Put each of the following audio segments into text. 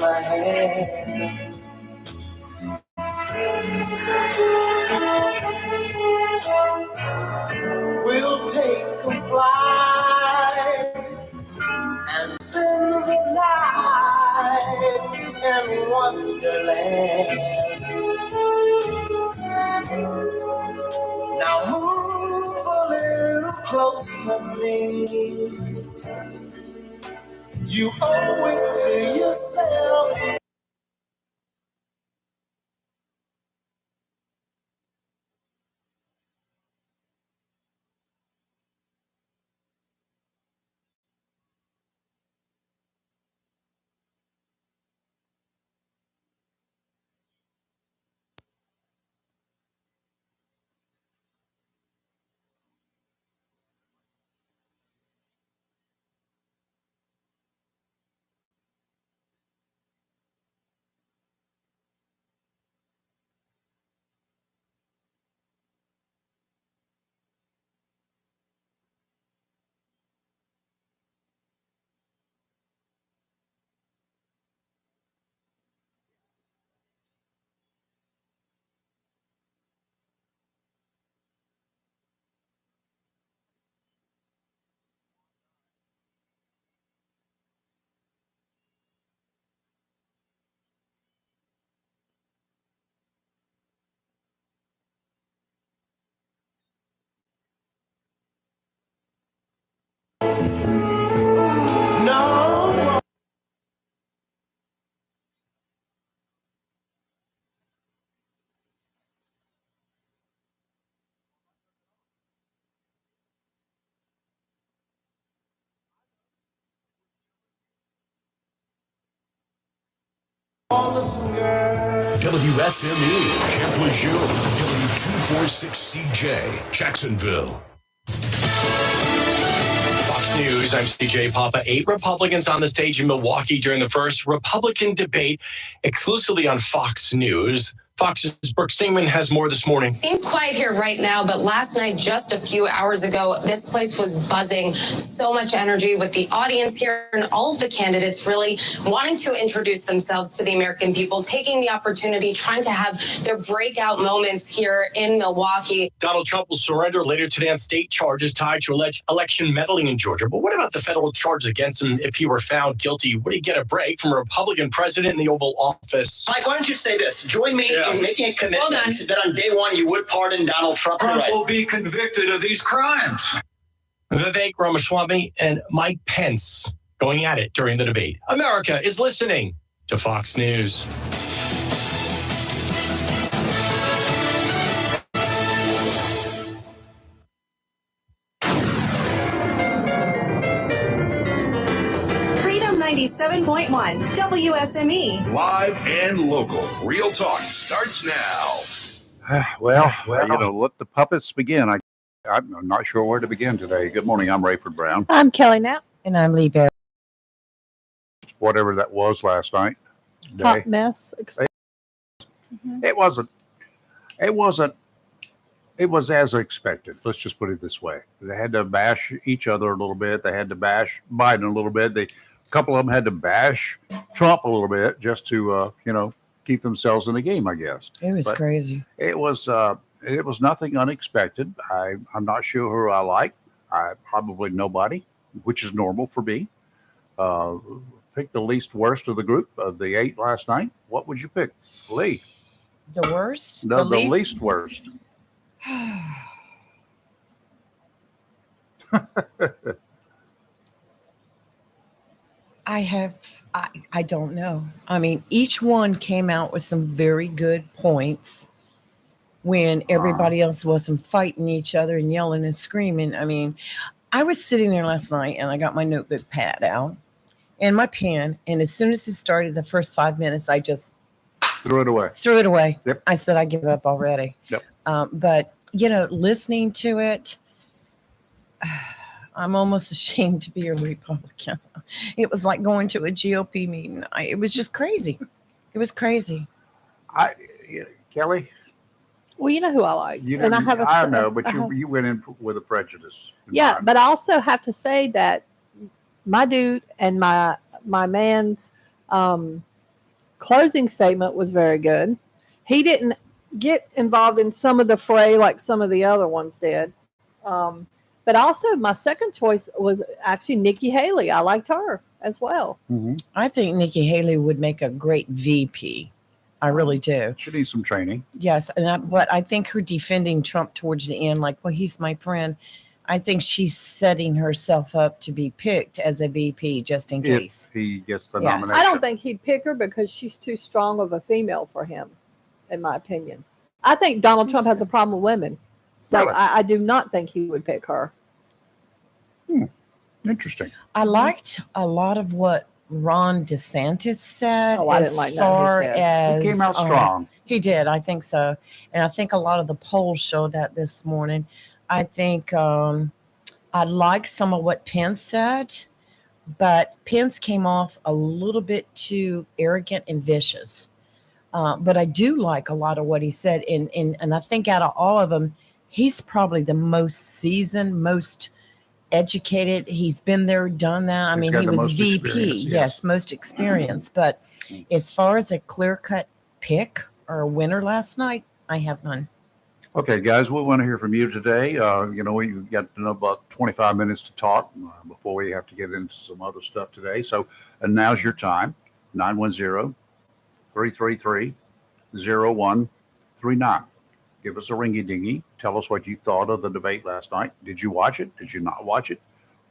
my hand. We'll take a flight and spend the night in Wonderland. Now move a little close to me. You owe it to yourself. No. WSME, Camp Lejeune, W246CJ, Jacksonville. Fox News, I'm CJ Papa. 8 Republicans on the stage in Milwaukee during the first Republican debate exclusively on Fox News. Fox's Brooke Singman has more this morning. Seems quiet here right now, but last night, just a few hours ago, this place was buzzing. So much energy with the audience here and all of the candidates really wanting to introduce themselves to the American people, taking the opportunity, trying to have their breakout moments here in Milwaukee. Donald Trump will surrender later today on state charges tied to alleged election meddling in Georgia. But what about the federal charges against him if he were found guilty? Would he get a break from a Republican president in the Oval Office? Mike, why don't you say this? Join me in making a commitment that on day one you would pardon Donald Trump. Trump will be convicted of these crimes. Vivek Ramaswamy and Mike Pence going at it during the debate. America is listening to Fox News. Freedom 97.1 WSME. Live and local. Real talk starts now. Well, let the puppets begin. I'm not sure where to begin today. Good morning. I'm Rayford Brown. I'm Kelly Knapp. And I'm Lee Barrett. Whatever that was last night. Hot mess. It wasn't. It was as expected. Let's just put it this way. They had to bash each other a little bit. They had to bash Biden a little bit. A couple of them had to bash Trump a little bit just to, keep themselves in the game, I guess. It was crazy. It was nothing unexpected. I'm not sure who I like. Probably nobody, which is normal for me. Pick the least worst of the group of the 8 last night. What would you pick, Lee? The worst? No, the least worst. I don't know. I mean, each one came out with some very good points when everybody else wasn't fighting each other and yelling and screaming. I mean, I was sitting there last night and I got my notebook pad out and my pen. And as soon as it started, the first 5 minutes, I just threw it away. Yep. I said, I give up already. Yep. But, listening to it, I'm almost ashamed to be a Republican. It was like going to a GOP meeting. It was just crazy. It was crazy. Kelly? Well, you know who I like. And I know, but you went in with a prejudice. Yeah, but I also have to say that my dude and my man's closing statement was very good. He didn't get involved in some of the fray like some of the other ones did. But also, my second choice was actually Nikki Haley. I liked her as well. Mm-hmm. I think Nikki Haley would make a great VP. I really do. She needs some training. Yes, but I think her defending Trump towards the end, like, well, he's my friend. I think she's setting herself up to be picked as a VP just in case. If he gets the Yes. nomination. I don't think he'd pick her because she's too strong of a female for him, in my opinion. I think Donald Trump has a problem with women. So Really? I do not think he would pick her. Interesting. I liked a lot of what Ron DeSantis said Oh, I as didn't like nothing he far said. as He came out strong. He did. I think so. And I think a lot of the polls showed that this morning. I think I like some of what Pence said, but Pence came off a little bit too arrogant and vicious. But I do like a lot of what he said. And I think out of all of them, he's probably the most seasoned, most educated. He's been there, done that. I He's mean, got he the was most VP. experience, Yes, yes. most experienced. But as far as a clear-cut pick or a winner last night, I have none. Okay, guys, we want to hear from you today. We've got about 25 minutes to talk before we have to get into some other stuff today. So now's your time, 910-333-0139. Give us a ringy-dingy. Tell us what you thought of the debate last night. Did you watch it? Did you not watch it?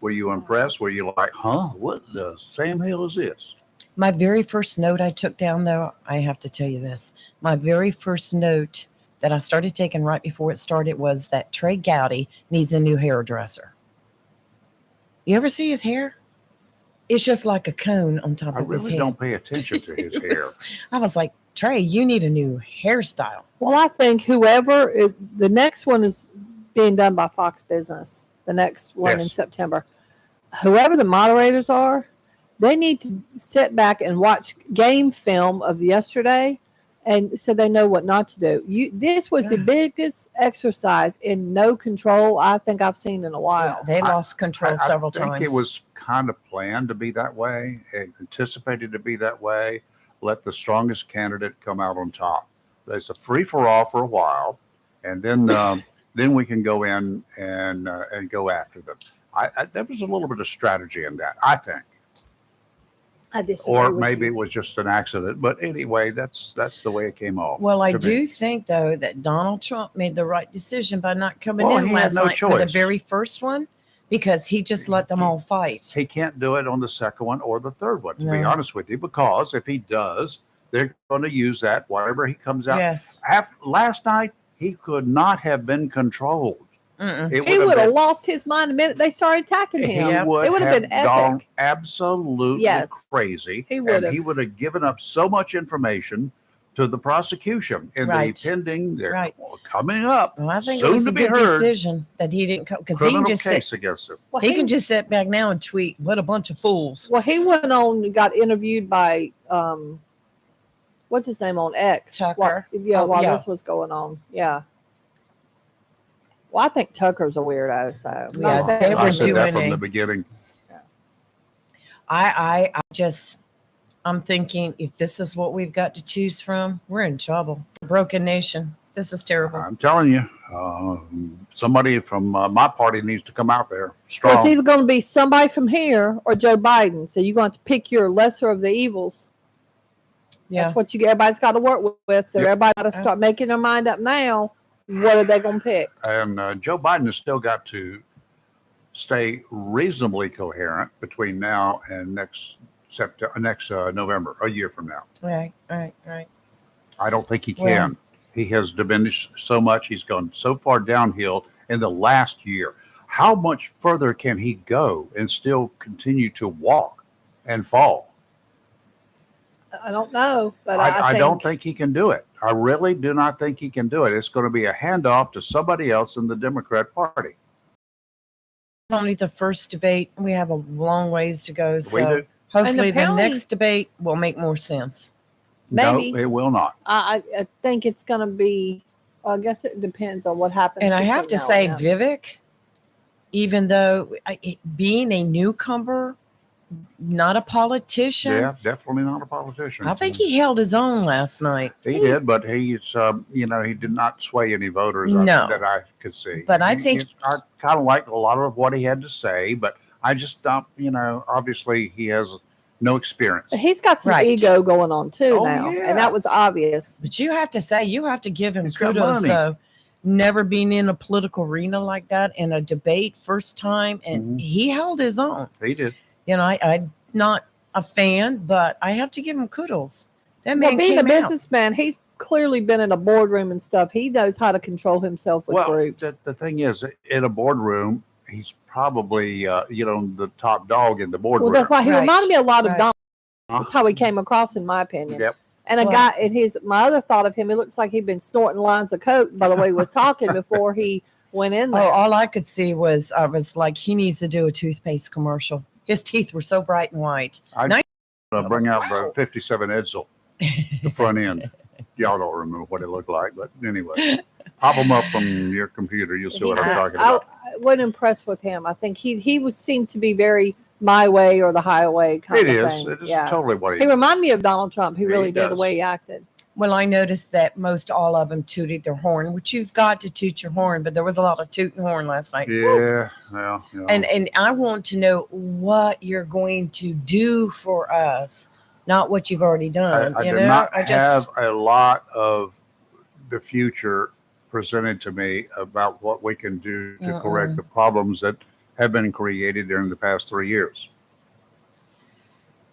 Were you impressed? Were you like, what the Sam hell is this? My very first note I took down, though, I have to tell you this. My very first note that I started taking right before it started was that Trey Gowdy needs a new hairdresser. You ever see his hair? It's just like a cone on top I of his really head. don't pay attention to his hair. I was like, Trey, you need a new hairstyle. Well, I think the next one is being done by Fox Business, the next one in Yes. September. Whoever the moderators are, they need to sit back and watch game film of yesterday, and so they know what not to do. This was the biggest exercise in no control I think I've seen in a while. They lost control several I think times. it was kind of planned to be that way, anticipated to be that way. Let the strongest candidate come out on top. It's a free for all for a while, and then we can go in and go after them. There was a little bit of strategy in that, I think, I disagree or with maybe you. it was just an accident. But anyway, that's the way it came off. Well, I to do me. think, though, that Donald Trump made the right decision by not coming Well, in he had last no night for the choice. very first one because he just let them all fight. He can't do it on the second one or the third one, to be No. honest with you, because if he does, they're going to use that whenever he comes out. Yes. Last night, he could not have been controlled. Mm-mm. It He would have been- lost his mind the minute they started attacking him. He would It would have been gone epic. absolutely Yes. crazy. He would and have. he would have given up so much information to the prosecution in Right. the pending, they're Right. coming up, Well, I think soon it was to a be good heard, decision that he didn't come because he criminal can just case sit, against him. Well, he can just sit back now and tweet, "What a bunch of fools." Well, he went on and got interviewed by what's his name on X? Tucker. While Yeah. this was going on. Yeah. Well, I think Tucker's a weirdo. So Yeah, not they that- were I said that doing from a- the beginning. I'm thinking if this is what we've got to choose from, we're in trouble. Broken nation. This is terrible. I'm telling you, somebody from my party needs to come out there Well, strong. it's either going to be somebody from here or Joe Biden. So you're going to have to pick your lesser of the evils. Yeah. That's what everybody's got to work with. So Yep. everybody got to start making their mind up now. What are they going to pick? And Joe Biden has still got to stay reasonably coherent between now and next November, a year from now. Right. I don't think he Well- can. He has diminished so much. He's gone so far downhill in the last year. How much further can he go and still continue to walk and fall? I don't know, but I don't think he can do it. I really do not think he can do it. It's going to be a handoff to somebody else in the Democrat Party. It's only the first debate. We have a long ways to go. We So do. hopefully the apparently- next debate will make more sense. Maybe. No, it will not. I think it's going to be. Well, I guess it depends on what happens. And I have to say, between now and then. Vivek, even though being a newcomer, not a politician. Yeah, definitely not a politician. I think he held his own last night. He did, but he's, he did not sway any voters No. that I could see. But I think I kind of like a lot of what he had to say, but I just don't, obviously he has no experience. He's got some Right. ego going on too Oh, now, yeah. and that was obvious. But you have to say, you have to give him He's got kudos money. though. Never been in a political arena like that in a debate first time, and Mhm. he held his own. He did. I'm not a fan, but I have to give him kudos. That Well, man being a came out. businessman, he's clearly been in a boardroom and stuff. He knows how to control himself with Well, groups. the thing is, in a boardroom, he's probably, the top dog in the Well, boardroom. that's like he Right. reminded me a lot of Right. Donald. Huh? That's how he came across, in my opinion. Yep. And a Well- guy, and my other thought of him, it looks like he'd been snorting lines of coke by the way he was talking before he went in Oh, there. all I could see was I was like, he needs to do a toothpaste commercial. His teeth were so bright and white. I bring out the 57 Edsel, the front end. Y'all don't remember what it looked like, but anyway, pop them up on your computer. You'll see what I'm talking about. I wasn't impressed with him. I think he seemed to be very my way or the highway kind It of is. thing. It is Yeah. totally what He reminded me of Donald Trump. He He really did the does. way he acted. Well, I noticed that most all of them tooted their horn, which you've got to toot your horn, but there was a lot of tooting horn last night. Yeah, well, And I want to know what you're going to do for us, not what you've already done. I you did know, not I just have a lot of the future presented to me about what we can do to correct the problems that have been created during the past 3 years.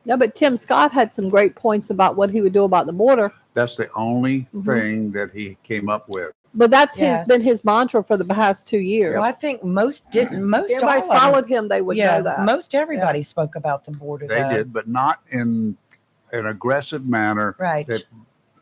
Yeah, but Tim Scott had some great points about what he would do about the border. That's the only Mhm. thing that he came up with. But that's Yes. been his mantra for the past 2 years. well, I think most didn't. Most If all everybody's of them- followed him, they would yeah, know that. most everybody spoke about the border. They though. did, but not in an aggressive manner Right. that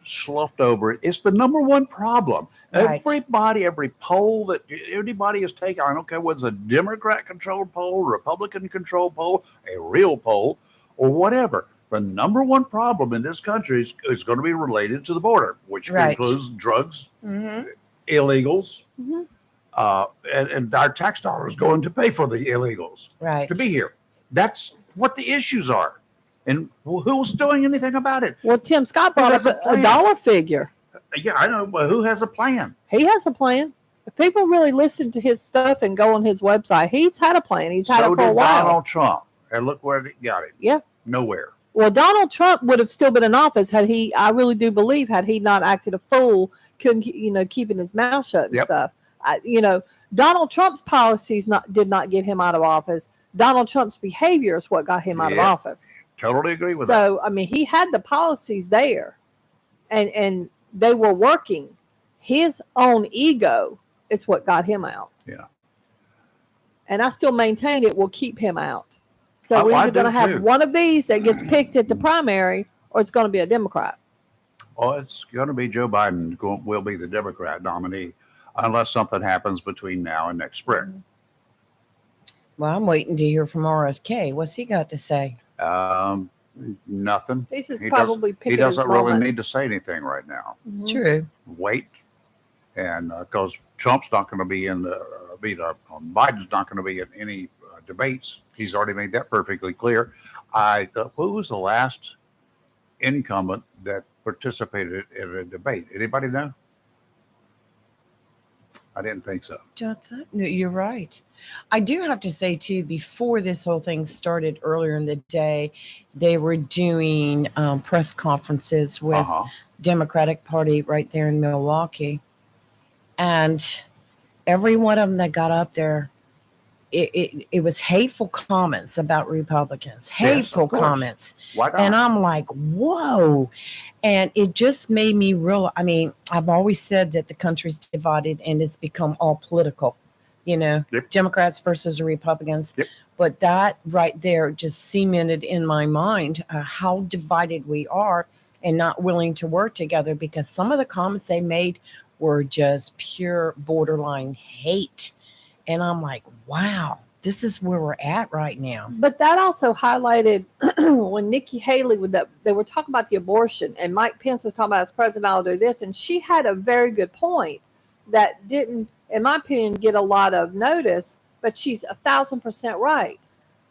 sloughed over it. It's the number one problem. Right. Everybody, every poll that anybody has taken, I don't care whether it's a Democrat controlled poll, Republican controlled poll, a real poll, or whatever. The number one problem in this country is going to be related to the border, which Right. includes drugs, Mhm. illegals, Mhm. and our tax dollars going to pay for the illegals Right. to be here. That's what the issues are. And who's doing anything about it? Well, Tim Scott brought has up a a plan? dollar figure. Yeah, I know, but who has a plan? He has a plan. If people really listen to his stuff and go on his website, he's had a plan. He's had So it for a did while. Donald Trump. And look where it got it. Yeah. Nowhere. Well, Donald Trump would have still been in office had he, I really do believe, had he not acted a fool, couldn't, keeping his mouth shut and Yep. stuff. Donald Trump's policies did not get him out of office. Donald Trump's behavior is what got him out of Yeah. office. Totally agree with that. So, I mean, he had the policies there and they were working. His own ego is what got him out. Yeah. And I still maintain it will keep him out. So I we're either do going to have too. one of these that gets picked at the primary or it's going to be a Democrat. Well, it's going to be Joe Biden will be the Democrat nominee unless something happens between now and next spring. Well, I'm waiting to hear from RFK. What's he got to say? Nothing. He's just He probably He picking his doesn't really moment. need to say anything right now. Mhm. True. Wait. And because Trump's not going to be in Biden's not going to be in any debates. He's already made that perfectly clear. Who was the last incumbent that participated in a debate? Anybody know? I didn't think so. No, you're right. I do have to say, too, before this whole thing started earlier in the day, they were doing press conferences with Democratic Party right there in Milwaukee. And every one of them that got up there, it was hateful comments about Republicans, hateful course. comments. Why not? And I'm like, whoa. And it just made me realize, I mean, I've always said that the country's divided and it's become all political, Yep. Democrats versus Republicans. Yep. But that right there just cemented in my mind how divided we are and not willing to work together, because some of the comments they made were just pure borderline hate. And I'm like, wow, this is where we're at right now. But that also highlighted when Nikki Haley they were talking about the abortion and Mike Pence was talking about as president, I'll do this. And she had a very good point that didn't, in my opinion, get a lot of notice, but she's 1,000% right.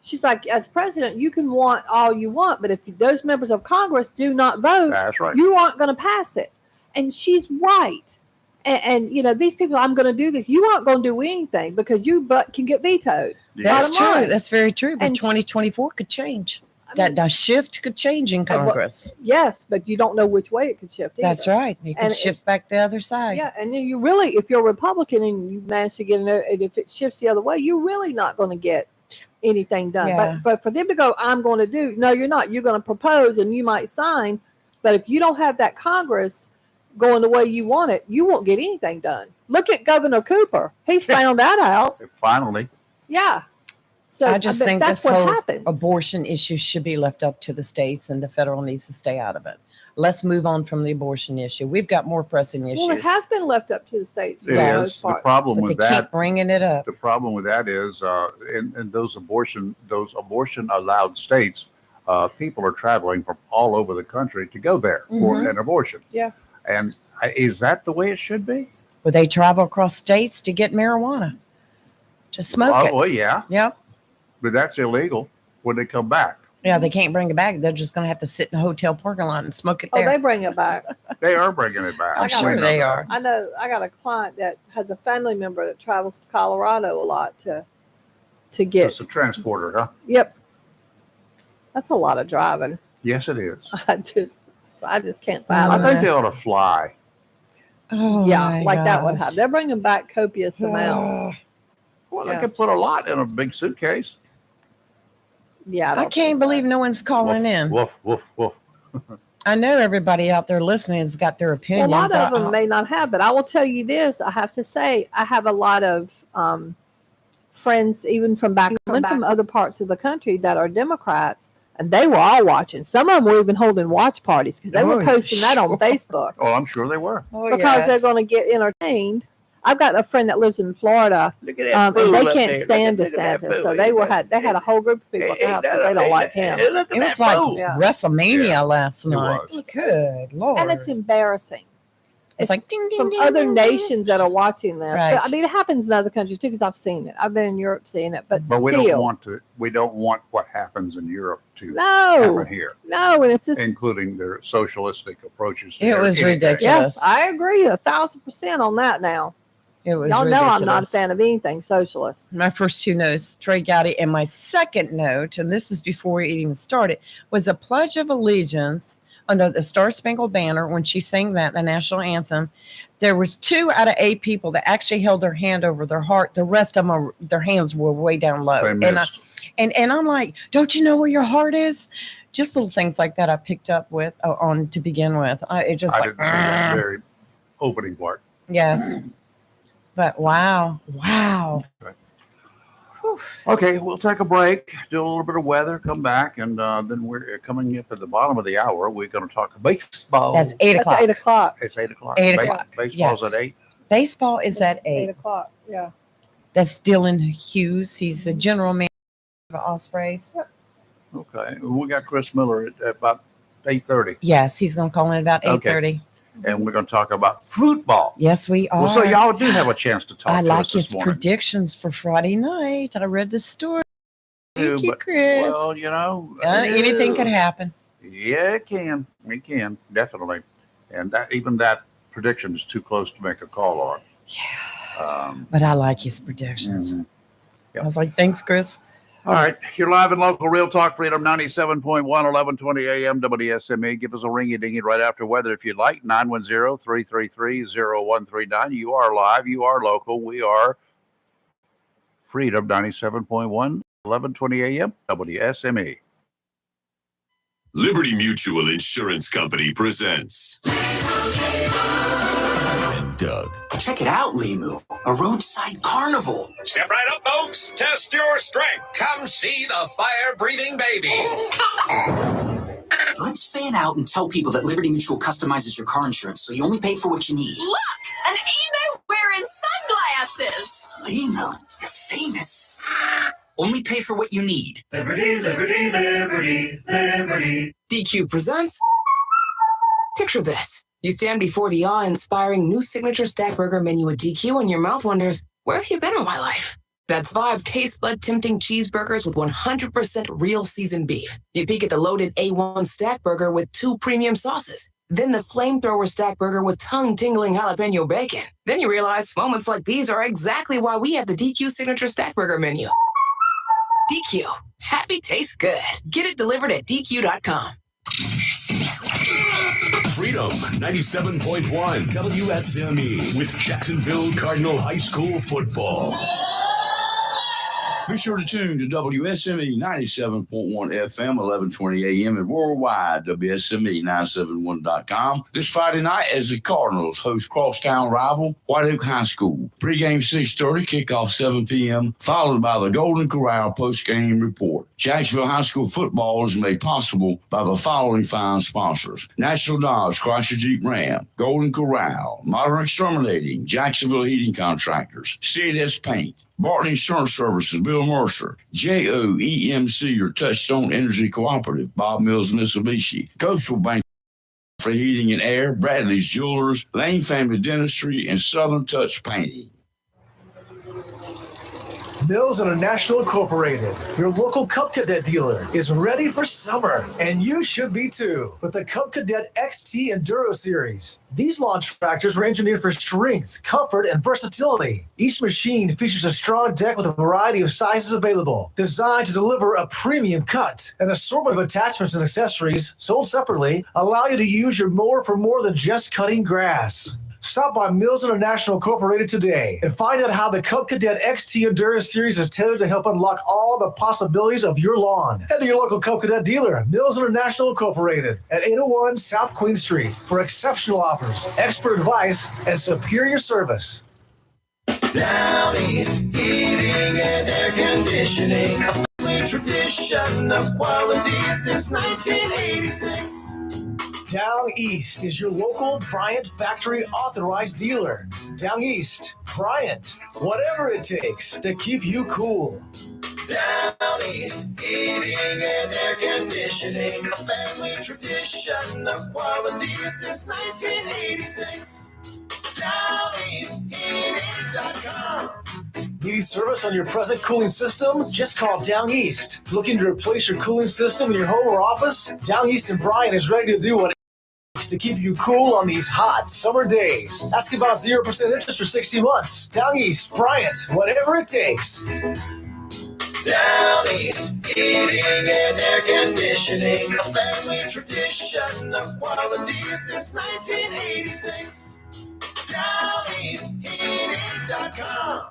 She's like, as president, you can want all you want, but if those members of Congress do not vote, That's right. you aren't going to pass it. And she's right. And you know, these people, I'm going to do this. You aren't going to do anything because you can get vetoed. That's Bottom true. line. That's very true. But And 2024 could change. I mean, That shift could change in Congress. yes, but you don't know which way it could shift. That's either. right. You And could it's- shift back the other side. Yeah, and then you really, if you're a Republican and you manage to get in there, and if it shifts the other way, you're really not going to get anything done. Yeah. But for them to go, I'm going to do, no, you're not. You're going to propose and you might sign, but if you don't have that Congress going the way you want it, you won't get anything done. Look at Governor Cooper. He's found that out. Finally. Yeah. So I just think that's this what whole happens. abortion issue should be left up to the states, and the federal needs to stay out of it. Let's move on from the abortion issue. We've got more pressing issues. Well, it has been left up to the states for It the Yes. most is. The part. problem but with to that keep bringing it up. The problem with that is, in those abortion allowed states, people are traveling from all over the country to go there for Mhm. an abortion. Yeah. And is that the way it should be? Where they travel across states to get marijuana, to smoke it. Well, yeah, Yep. but that's illegal when they come back. Yeah, they can't bring it back. They're just going to have to sit in a hotel parking lot and smoke it Oh, there. they bring it back. They are bringing it back. I I'm got sure it. they are. I know I got a client that has a family member that travels to Colorado a lot to get. It's a transporter, huh? Yep. That's a lot of driving. Yes, it is. I just can't I fathom. think they ought to fly. Oh, Yeah, my like that would gosh. have. They're bringing back copious amounts. Well, Yeah. they could put a lot in a big suitcase. Yeah, I don't can't think so. believe no one's calling Woof, in. Woof, woof, woof. I know everybody out there listening has got their Well, a opinions. lot of I- them may not have, but I will tell you this. I have to say, I have a lot of friends, even from back from other parts of the country, that are Democrats, and they were all watching. Some of them were even holding watch parties because they were Oh, posting that on Facebook Oh, I'm sure they were. Oh, because they're yes. going to get entertained. I've got a friend that lives in Florida, Look at and they can't stand DeSantis, so they had a whole group of people at the house, but they don't like him. Look It was like Yeah. WrestleMania Yeah, last it night. was. Good Lord. And it's embarrassing. It's like ding, ding, From ding, other ding, ding. nations that are watching this. Right. But, I mean, it happens in other countries too, because I've seen it. I've been in Europe seeing it, but But we still, don't want to. We don't want what happens in Europe to no, happen here, no, and it's just including their socialistic approaches. To It was anything. ridiculous. yeah, I agree 1,000% on that. Now, It was y'all know I'm not a ridiculous. fan of anything socialist. My first two notes, Trey Gowdy, and my second note, and this is before we even started, was a Pledge of Allegiance under the Star Spangled Banner. When she sang that, the national anthem, there was 2 out of 8 people that actually held their hand over their heart. The rest of them, their hands were way down low. They missed. And I'm like, don't you know where your heart is? Just little things like that I picked up with on to begin with. It just I like, didn't see that very opening part. yes. But wow. Okay, we'll take a break, do a little bit of weather, come back, and then we're coming up at the bottom of the hour. We're going to talk baseball. That's 8 That's o'clock. 8 o'clock. It's 8 o'clock. 8 o'clock, Baseball's yes. at 8. Baseball is at 8 8. o'clock. Yeah. That's Dylan Hughes. He's the general manager of Ospreys. Okay, we got Chris Miller at about 8:30, Yes, he's going to call in about Okay. 8:30. and we're going to talk about football. Yes, we are. Well, so y'all do have a chance to talk I to like us this his morning. predictions for Friday night. I read the story. Thank you, But, Chris. well, you know, Anything could happen. Yeah, it can. It can, definitely. And that even that prediction is too close to make a call on. Yeah. But I like his predictions. Mhm. Yep. I was like, thanks, Chris. All right. You're live and local, Real Talk Freedom 97.1, 1120 AM, WSME. Give us a ringy-dingy right after weather if you'd like. 910-333-0139. You are live. You are local. We are Freedom 97.1, 1120 AM, WSME. Liberty Mutual Insurance Company presents. And Doug. Check it out, Limu. A roadside carnival. Step right up, folks. Test your strength. Come see the fire-breathing baby. Let's fan out and tell people that Liberty Mutual customizes your car insurance so you only pay for what you need. Look, an emo wearing sunglasses. Limu, you're famous. Only pay for what you need. Liberty, liberty, liberty, liberty. DQ presents. Picture this. You stand before the awe-inspiring new signature stack burger menu at DQ and your mouth wonders, where have you been all my life? That's 5 taste bud tempting cheeseburgers with 100% real seasoned beef. You peek at the loaded A1 stack burger with 2 premium sauces. Then the flamethrower stack burger with tongue-tingling jalapeno bacon. Then you realize moments like these are exactly why we have the DQ Signature Stack Burger menu. DQ. Happy tastes good. Get it delivered at DQ.com. Freedom 97.1 WSME with Jacksonville Cardinal High School football. Be sure to tune to WSME 97.1 FM, 1120 AM, and worldwide, WSME971.com. This Friday night, as the Cardinals host crosstown rival White Oak High School. Pregame 6:30, kickoff 7 p.m., followed by the Golden Corral postgame report. Jacksonville High School football is made possible by the following fine sponsors: National Dodge, Chrysler Jeep Ram, Golden Corral, Modern Exterminating, Jacksonville Heating Contractors, C&S Paint, Barton Insurance Services, Bill Mercer, JOEMC, your Touchstone Energy Cooperative, Bob Mills Mitsubishi, Coastal Bank for Heating and Air, Bradley's Jewelers, Lane Family Dentistry, and Southern Touch Painting. Mills International Incorporated, your local Cub Cadet dealer, is ready for summer, and you should be too, with the Cub Cadet XT Enduro Series. These launch tractors were engineered for strength, comfort, and versatility. Each machine features a strong deck with a variety of sizes available, designed to deliver a premium cut. An assortment of attachments and accessories, sold separately, allow you to use your mower for more than just cutting grass. Stop by Mills International Incorporated today and find out how the Cub Cadet XT Endurance Series is tailored to help unlock all the possibilities of your lawn. Head to your local Cub Cadet dealer, Mills International Incorporated, at 801 South Queen Street for exceptional offers, expert advice, and superior service. Down East, heating and air conditioning, a family tradition of quality since 1986. Down East is your local Bryant Factory authorized dealer. Down East, Bryant, whatever it takes to keep you cool. Down East, heating and air conditioning, a family tradition of quality since 1986. DownEastHeating.com. Need service on your present cooling system? Just call Down East. Looking to replace your cooling system in your home or office? Down East and Bryant is ready to do what it takes to keep you cool on these hot summer days. Ask about 0% interest for 60 months. Down East, Bryant, whatever it takes. Down East, heating and air conditioning, a family tradition of quality since 1986. DownEastHeating.com.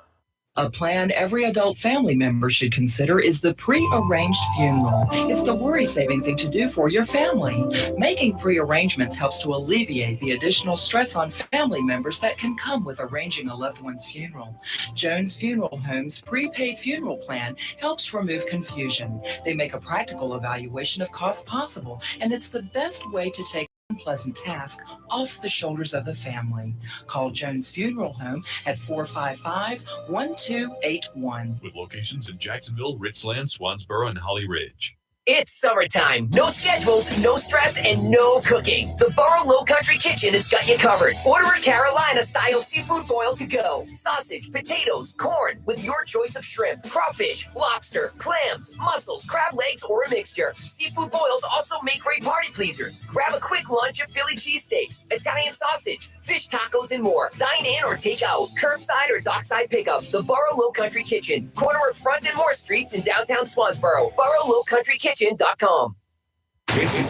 A plan every adult family member should consider is the pre-arranged funeral. It's the worry-saving thing to do for your family. Making pre-arrangements helps to alleviate the additional stress on family members that can come with arranging a loved one's funeral. Jones Funeral Home's prepaid funeral plan helps remove confusion. They make a practical evaluation of costs possible, and it's the best way to take unpleasant task off the shoulders of the family. Call Jones Funeral Home at 455-1281. With locations in Jacksonville, Richland, Swansboro, and Holly Ridge. It's summertime. No schedules, no stress, and no cooking. The Burrow Low Country Kitchen has got you covered. Order a Carolina-style seafood boil to go. Sausage, potatoes, corn, with your choice of shrimp, crawfish, lobster, clams, mussels, crab legs, or a mixture. Seafood boils also make great party pleasers. Grab a quick lunch of Philly cheesesteaks, Italian sausage, fish tacos, and more. Dine in or take out. Curbside or dockside pickup. The Burrow Low Country Kitchen. Corner of Front and Moore Streets in downtown Swansboro. Burrow Low Country Kitchen. It's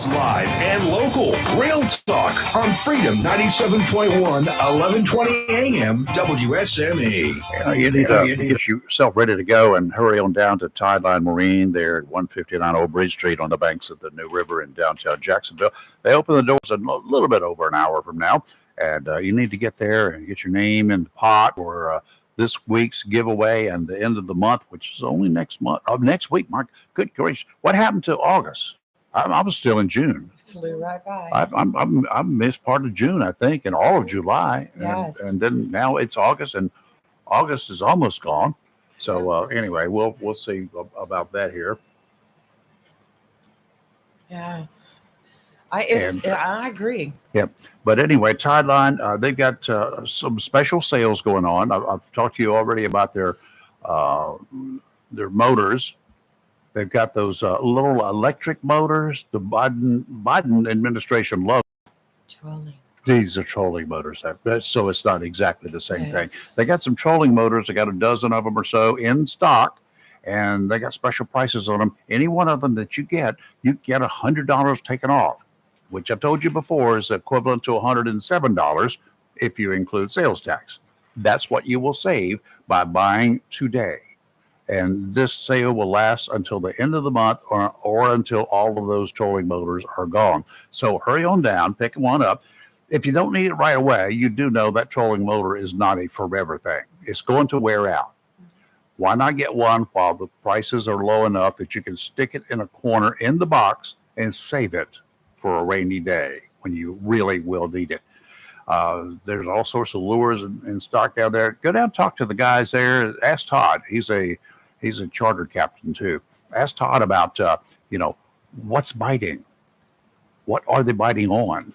live and local. Real talk on Freedom 97.1, 1120 AM, WSME. You need to get yourself ready to go and hurry on down to Tideline Marine there at 159 Old Bridge Street on the banks of the New River in downtown Jacksonville. They open the doors a little bit over an hour from now, and you need to get there and get your name in the pot for this week's giveaway and the end of the month, which is only next week. Mark, good gracious, what happened to August? I was still in June. Flew right by. I missed part of June, I think, and all of July. Yes. And then now it's August, and August is almost gone. So anyway, we'll see about that here. Yes. I agree. Yeah. But anyway, Tideline, they've got some special sales going on. I've talked to you already about their their motors. They've got those little electric motors. The Biden administration loves Trolling. these are trolling motors. So it's not exactly the same thing. They got some trolling motors. They got a dozen of them or so in stock, and they got special prices on them. Any one of them that you get $100 taken off, which I've told you before is equivalent to $107 if you include sales tax. That's what you will save by buying today. And this sale will last until the end of the month or until all of those trolling motors are gone. So hurry on down, pick one up. If you don't need it right away, you do know that trolling motor is not a forever thing. It's going to wear out. Why not get one while the prices are low enough that you can stick it in a corner in the box and save it for a rainy day when you really will need it? There's all sorts of lures in stock down there. Go down and talk to the guys there. Ask Todd. He's a charter captain too. Ask Todd about what's biting. What are they biting on?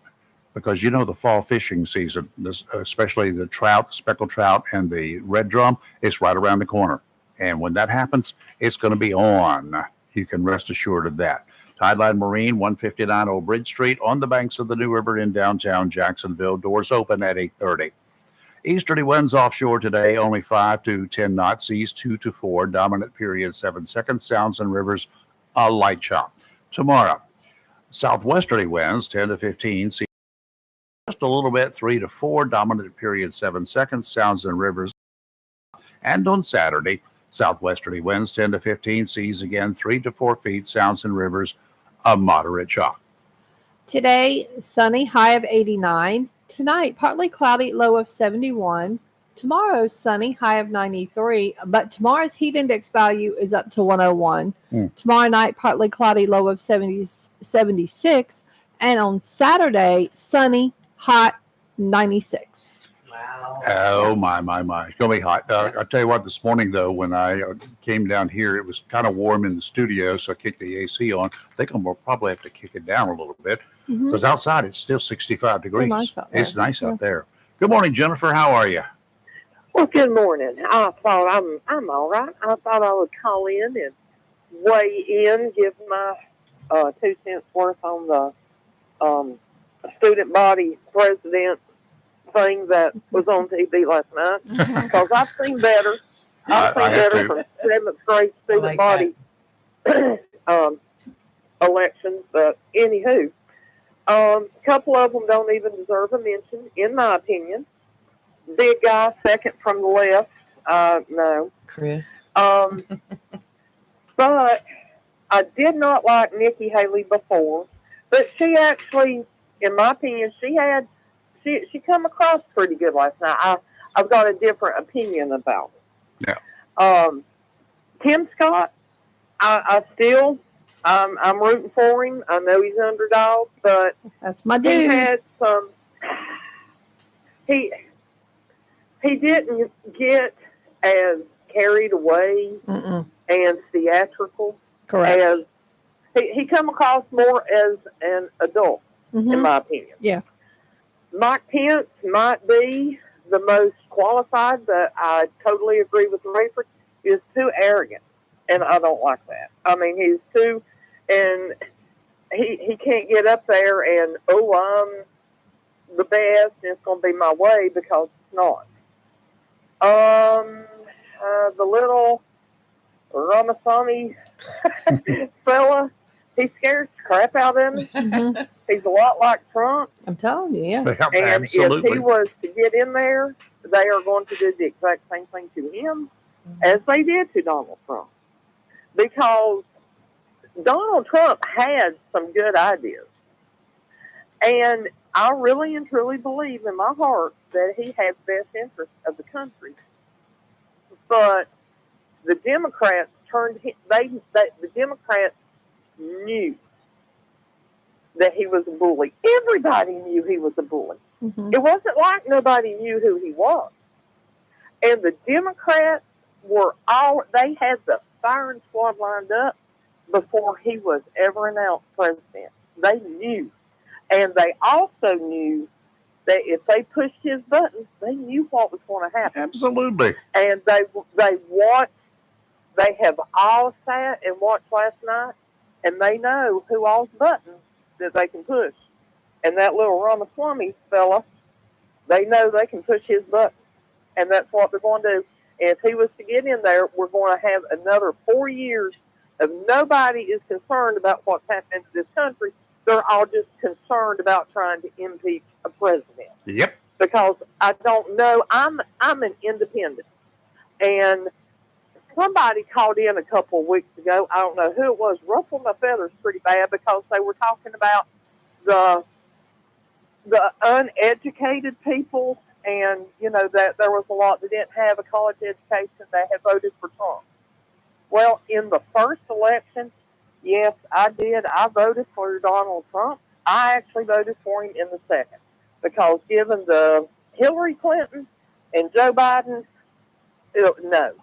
Because the fall fishing season, especially the trout, the speckled trout, and the red drum, it's right around the corner. And when that happens, it's going to be on. You can rest assured of that. Tideline Marine, 159 Old Bridge Street, on the banks of the New River in downtown Jacksonville. Doors open at 8:30. Easterly winds offshore today, only 5 to 10 knots, seas 2 to 4, dominant period 7 seconds, sounds and rivers a light chop. Tomorrow, southwesterly winds 10 to 15, seas just a little bit 3 to 4, dominant period 7 seconds, sounds and rivers. And on Saturday, southwesterly winds 10 to 15, seas again 3 to 4 feet, sounds and rivers a moderate chop. Today, sunny, high of 89. Tonight, partly cloudy, low of 71. Tomorrow, sunny, high of 93. But tomorrow's heat index value is up to 101. Tomorrow night, partly cloudy, low of 76. And on Saturday, sunny, hot, 96. Oh, my. It's going to be hot. I'll tell you what, this morning, though, when I came down here, it was kind of warm in the studio, so I kicked the AC on. I think I'm going to probably have to kick it down a little bit because outside it's still 65 degrees. It's nice out there. Good morning, Jennifer. How are you? Well, good morning. I thought I'm all right. I thought I would call in and weigh in, give my 2 cents worth on the student body president thing that was on TV last night, because I've seen better. I've seen better from 7th grade student body elections. But anywho, a couple of them don't even deserve a mention, in my opinion. Big guy, second from the left. No, Chris. But I did not like Nikki Haley before, but she actually, in my opinion, she come across pretty good last night. I've got a different opinion about it. Yeah. Tim Scott, I'm rooting for him. I know he's underdog, but that's my dude. He had some. He didn't get as carried away and theatrical. Correct. As he come across more as an adult, in my opinion. Yeah. Mike Pence might be the most qualified, but I totally agree with Rayford. He's too arrogant, and I don't like that. I mean, he's too, and he can't get up there and, I'm the best, and it's going to be my way, because it's not. The little Ramaswamy fella, he scares the crap out of me. He's a lot like Trump. I'm telling you, yeah. And absolutely. if he was to get in there, they are going to do the exact same thing to him as they did to Donald Trump. Because Donald Trump had some good ideas. And I really and truly believe in my heart that he has the best interest of the country. But the Democrats the Democrats knew that he was a bully. Everybody knew he was a bully. It wasn't like nobody knew who he was. And the Democrats they had the firing squad lined up before he was ever announced president. They knew. And they also knew that if they pushed his buttons, they knew what was going to happen. Absolutely. And they watched They have all sat and watched last night, and they know who all's buttons that they can push. And that little Ramaswamy fella, they know they can push his button, and that's what they're going to do. And if he was to get in there, we're going to have another 4 years of nobody is concerned about what's happening to this country. They're all just concerned about trying to impeach a president. Yep. Because I don't know, I'm an independent, and somebody called in a couple of weeks ago. I don't know who it was. Ruffled my feathers pretty bad because they were talking about the uneducated people, and that there was a lot that didn't have a college education that had voted for Trump. Well, in the first election, yes, I did. I voted for Donald Trump. I actually voted for him in the second because given the Hillary Clinton and Joe Biden, no.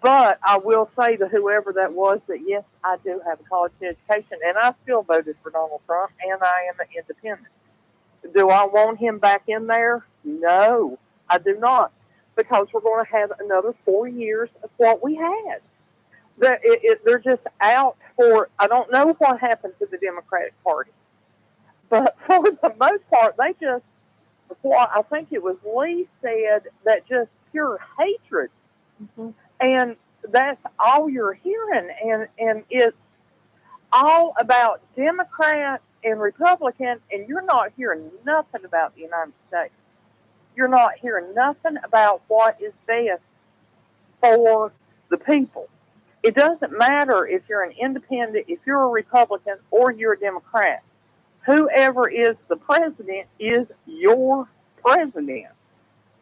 But I will say to whoever that was that, yes, I do have a college education, and I still voted for Donald Trump, and I am an independent. Do I want him back in there? No, I do not, because we're going to have another 4 years of what we had. They're just out for, I don't know what happened to the Democratic Party, but for the most part, they just, what I think it was Lee said, that just pure hatred. Mm-hmm. And that's all you're hearing. And it's all about Democrat and Republican, and you're not hearing nothing about the United States. You're not hearing nothing about what is best for the people. It doesn't matter if you're an independent, if you're a Republican, or you're a Democrat. Whoever is the president is your president.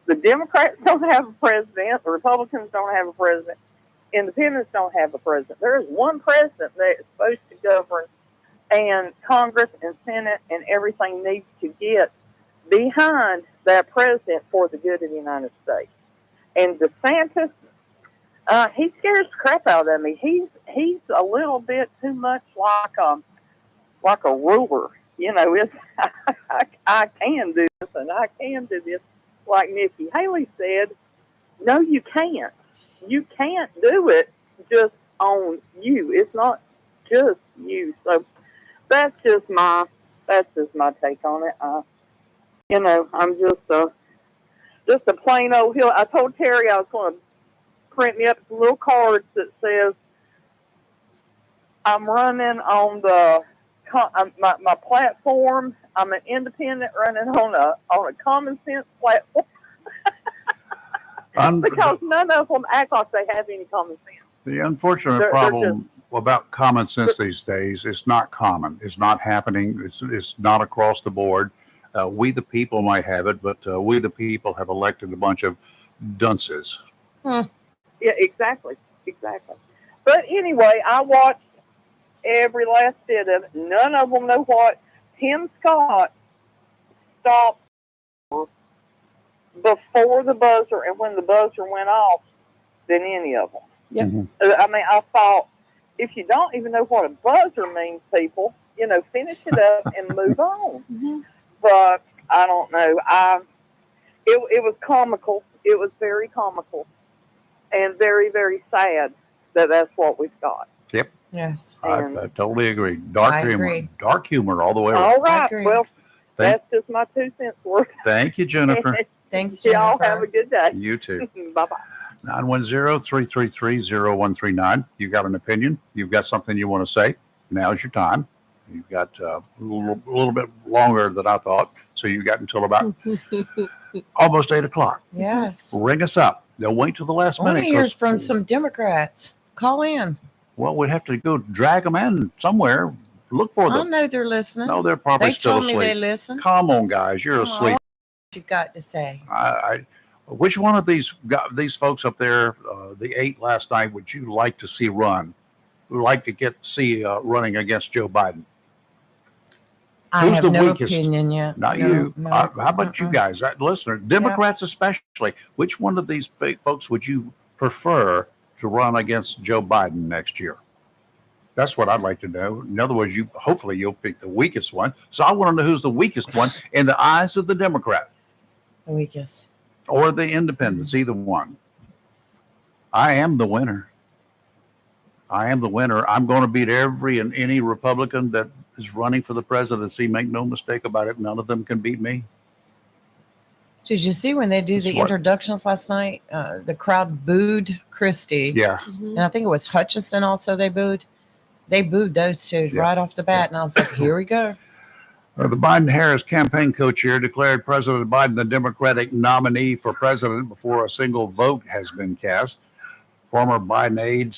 The Democrats don't have a president. The Republicans don't have a president. Independents don't have a president. There is one president that is supposed to govern, and Congress and Senate and everything needs to get behind that president for the good of the United States. And DeSantis, he scares the crap out of me. He's a little bit too much like a ruler. It's I can do this and I can do this. Like Nikki Haley said, no, you can't. You can't do it just on you. It's not just you. So that's just my take on it. I'm just a plain old hill. I told Terry I was going to print me up some little cards that says I'm running on my platform. I'm an independent running on a common sense platform. Because none of them act like they have any common sense. The unfortunate problem about common sense these days is not common. It's not happening. It's not across the board. We the people might have it, but we the people have elected a bunch of dunces. Yeah, exactly. But anyway, I watched every last bit of it. None of them know what Tim Scott stopped before the buzzer and when the buzzer went off than any of them. Yep. Mm-hmm. I mean, I thought, if you don't even know what a buzzer means, people, finish it up and move on. Mm-hmm. But I don't know. It was comical. It was very comical and very, very sad that that's what we've got. Yep. Yes. I totally agree. Dark humor all the way around. All right. Well, that's just my 2 cents worth. Thank you, Jennifer. Thanks, Jennifer. Y'all have a good day. You too. Bye-bye. 910-333-0139. You got an opinion? You've got something you want to say? Now's your time. You've got a little bit longer than I thought, so you got until about almost 8 o'clock. Yes. Ring us up. They'll wait till the last I want minute. to hear from some Democrats. Call in. Well, we'd have to go drag them in somewhere. Look for them. I know they're listening. No, they're probably still told asleep. me they listen. Come on, guys. You're asleep. What you got to say? Which one of these folks up there, the 8 last night, would you like to see run? Would like to see running against Joe Biden? I Who's have the no weakest? opinion yet. Not No, you. no. How about you guys, listeners, Democrats especially? Which one of these folks would you prefer to run against Joe Biden next year? That's what I'd like to know. In other words, hopefully you'll pick the weakest one. So I want to know who's the weakest one in the eyes of the Democrat. The weakest. Or the independents, either one. I am the winner. I am the winner. I'm going to beat every and any Republican that is running for the presidency. Make no mistake about it. None of them can beat me. Did you see when they do It's the what? introductions last night? The crowd booed Christie. Yeah. And I think it was Hutchinson also they booed. They booed those two Yeah. right off the bat. And I was like, here we go. The Biden-Harris campaign co-chair declared President Biden the Democratic nominee for president before a single vote has been cast. Former Biden aide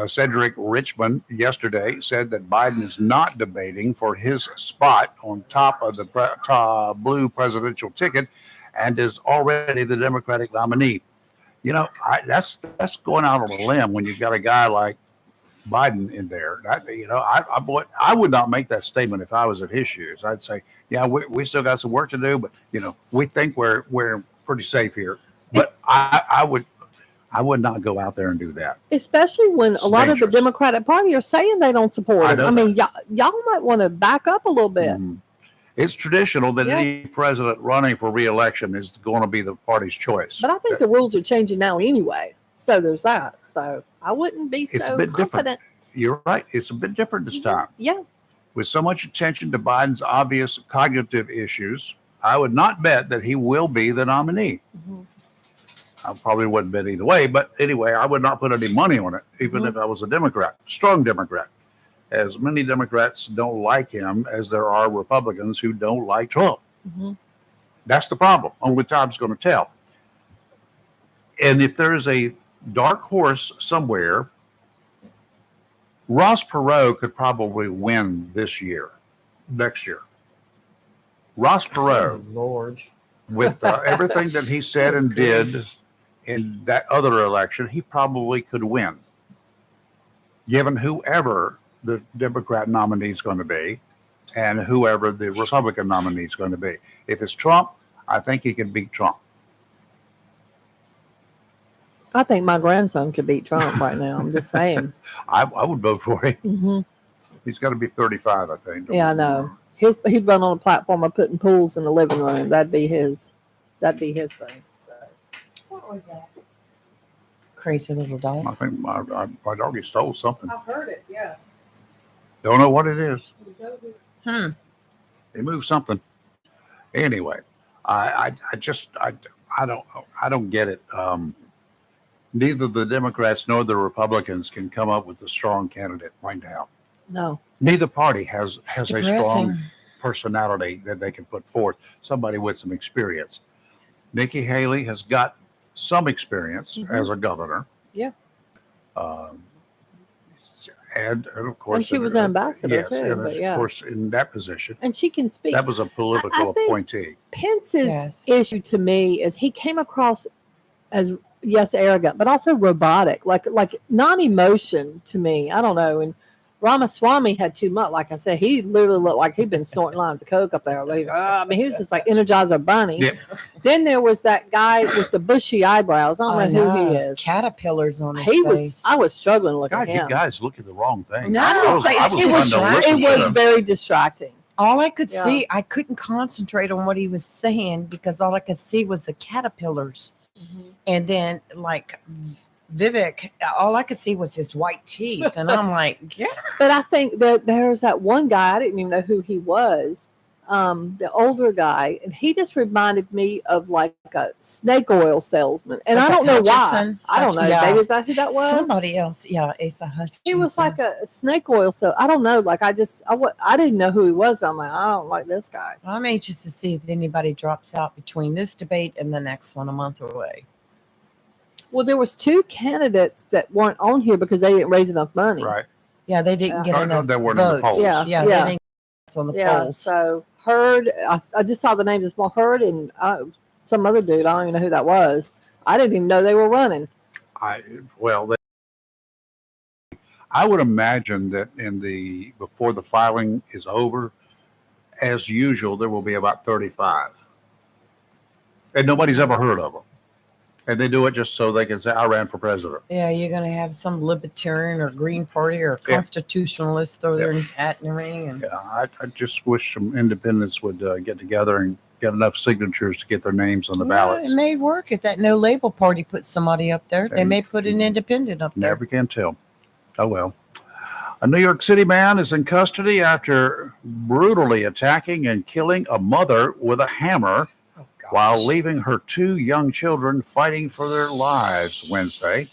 Cedric Richmond yesterday said that Biden is not debating for his spot on top of the blue presidential ticket and is already the Democratic nominee. You know, that's going out on a limb when you've got a guy like Biden in there. I would not make that statement if I was at his shoes. I'd say, yeah, we still got some work to do, but we think we're pretty safe here. But I would not go out there and do that. Especially when It's a lot of dangerous. the Democratic Party are saying they don't support I him. know I mean, y'all might want to back up a little bit. Mhm. It's traditional that Yeah. any president running for re-election is going to be the party's choice. But I think the rules are changing now anyway. So there's that. So I wouldn't be It's so a bit confident. different. You're right. It's a bit different this time. Yeah. With so much attention to Biden's obvious cognitive issues, I would not bet that he will be the nominee. I probably wouldn't bet either way, but anyway, I would not put any money on it, even if I was a Democrat, strong Democrat. As many Democrats don't like him as there are Republicans who don't like Trump. That's the problem. Only time's going to tell. And if there is a dark horse somewhere, Ross Perot could probably win next year. Ross Perot, Lord, with everything that he said and did in that other election, he probably could win, given whoever the Democrat nominee is going to be and whoever the Republican nominee is going to be. If it's Trump, I think he can beat Trump. I think my grandson could beat Trump right now. I'm just saying. I would vote for him. hmm He's got to be 35, I think. Yeah, I know. He'd run on a platform of putting pools in the living room. That'd be his thing. So. What was that? Crazy little dog. I think my doggy stole something. I heard it. Yeah. Don't know what it is. Hmm. They moved something. Anyway, I don't get it. Neither the Democrats nor the Republicans can come up with a strong candidate right now. No. Neither party has a depressing. strong personality that they can put forth. Somebody with some experience. Nikki Haley has got some experience as a governor. Yeah. And of course, And she was an ambassador yes, too. and But of yeah. course, in that position, And she can speak. that was a political I think- appointee. Pence's Yes. issue to me is he came across as arrogant, but also robotic, like non-emotion to me. I don't know. And Ramaswamy had too much. Like I said, he literally looked like he'd been snorting lines of coke up there. Like, I mean, he was just like Energizer Bunny. Yeah. Then there was that guy with the bushy eyebrows. I don't know who he is. Caterpillars on his He face. was. I was struggling looking God, at you him. guys look at the wrong thing. No, I was it's trying to listen It to was them. very distracting. All I could Yeah. see, I couldn't concentrate on what he was saying because all I could see was the caterpillars. And then, like Vivek, all I could see was his white teeth. And I'm like, yeah. But I think that there's that one guy, I didn't even know who he was, the older guy, and he just reminded me of like a snake oil salesman. And Was I that don't know why. Hutchison? I don't know. Yeah. Maybe is that who that was? Somebody else. Yeah, Asa Hutchinson. He was like a snake oil sale. I don't know. Like I didn't know who he was, but I'm like, I don't like this guy. I'm anxious to see if anybody drops out between this debate and the next one a month away. Well, there was two candidates that weren't on here because they didn't raise enough money. Right. Yeah, they didn't get No, enough they weren't in the votes. polls. Yeah, yeah, yeah. they didn't get on the Yeah. polls. So Hurd, I just saw the names as well. Hurd and some other dude. I don't even know who that was. I didn't even know they were running. I would imagine that before the filing is over, as usual, there will be about 35. And nobody's ever heard of them. And they do it just so they can say, I ran for president. Yeah, you're going to have some libertarian or Green Party or Yeah. constitutionalist throw their hat in the ring. And Yeah, I just wish some independents would get together and get enough signatures to get their names on the ballots. It may work if that No Label Party puts somebody up there. They may put an independent up there. Never can tell. Oh, well. A New York City man is in custody after brutally attacking and killing a mother with a hammer while leaving her 2 young children fighting for their lives Wednesday.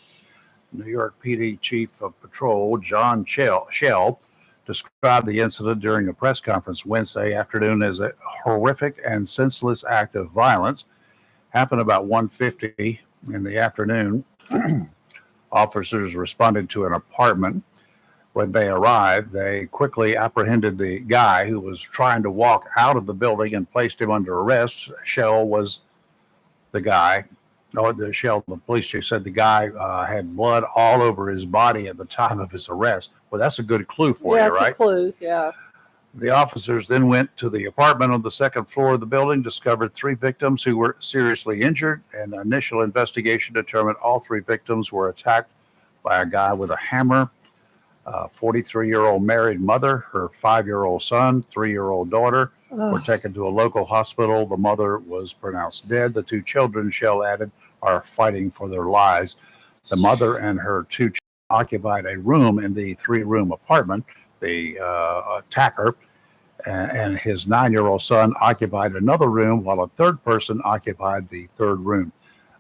New York PD Chief of Patrol John Shell described the incident during a press conference Wednesday afternoon as a horrific and senseless act of violence. Happened about 1:50 in the afternoon. Officers responded to an apartment. When they arrived, they quickly apprehended the guy who was trying to walk out of the building and placed him under arrest. Shell was the guy. The police chief said the guy had blood all over his body at the time of his arrest. Well, that's a good clue for you, right? Yeah, it's a clue, yeah. The officers then went to the apartment on the second floor of the building, discovered 3 victims who were seriously injured, and initial investigation determined all 3 victims were attacked by a guy with a hammer. 43-year-old married mother, her 5-year-old son, 3-year-old daughter were taken to a local hospital. The mother was pronounced dead. The 2 children, Shell added, are fighting for their lives. The mother and her 2 children occupied a room in the 3-room apartment. The attacker and his 9-year-old son occupied another room, while a third person occupied the 3rd room.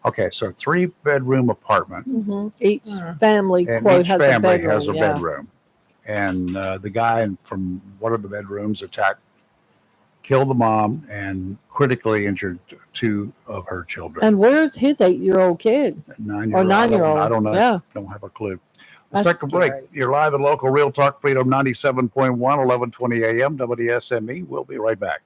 Okay, so 3-bedroom apartment. Mm-hmm. Each family, and quote, each has family a bedroom. has a bedroom. And the guy from one of the bedrooms killed the mom and critically injured 2 of her children. And where's his 8-year-old kid? 9-year-old. I don't know. Yeah. Don't have a clue. Let's That's take a break. scary. You're live and local, Real Talk Freedom 97.1, 1120 a.m. WSME. We'll be right back.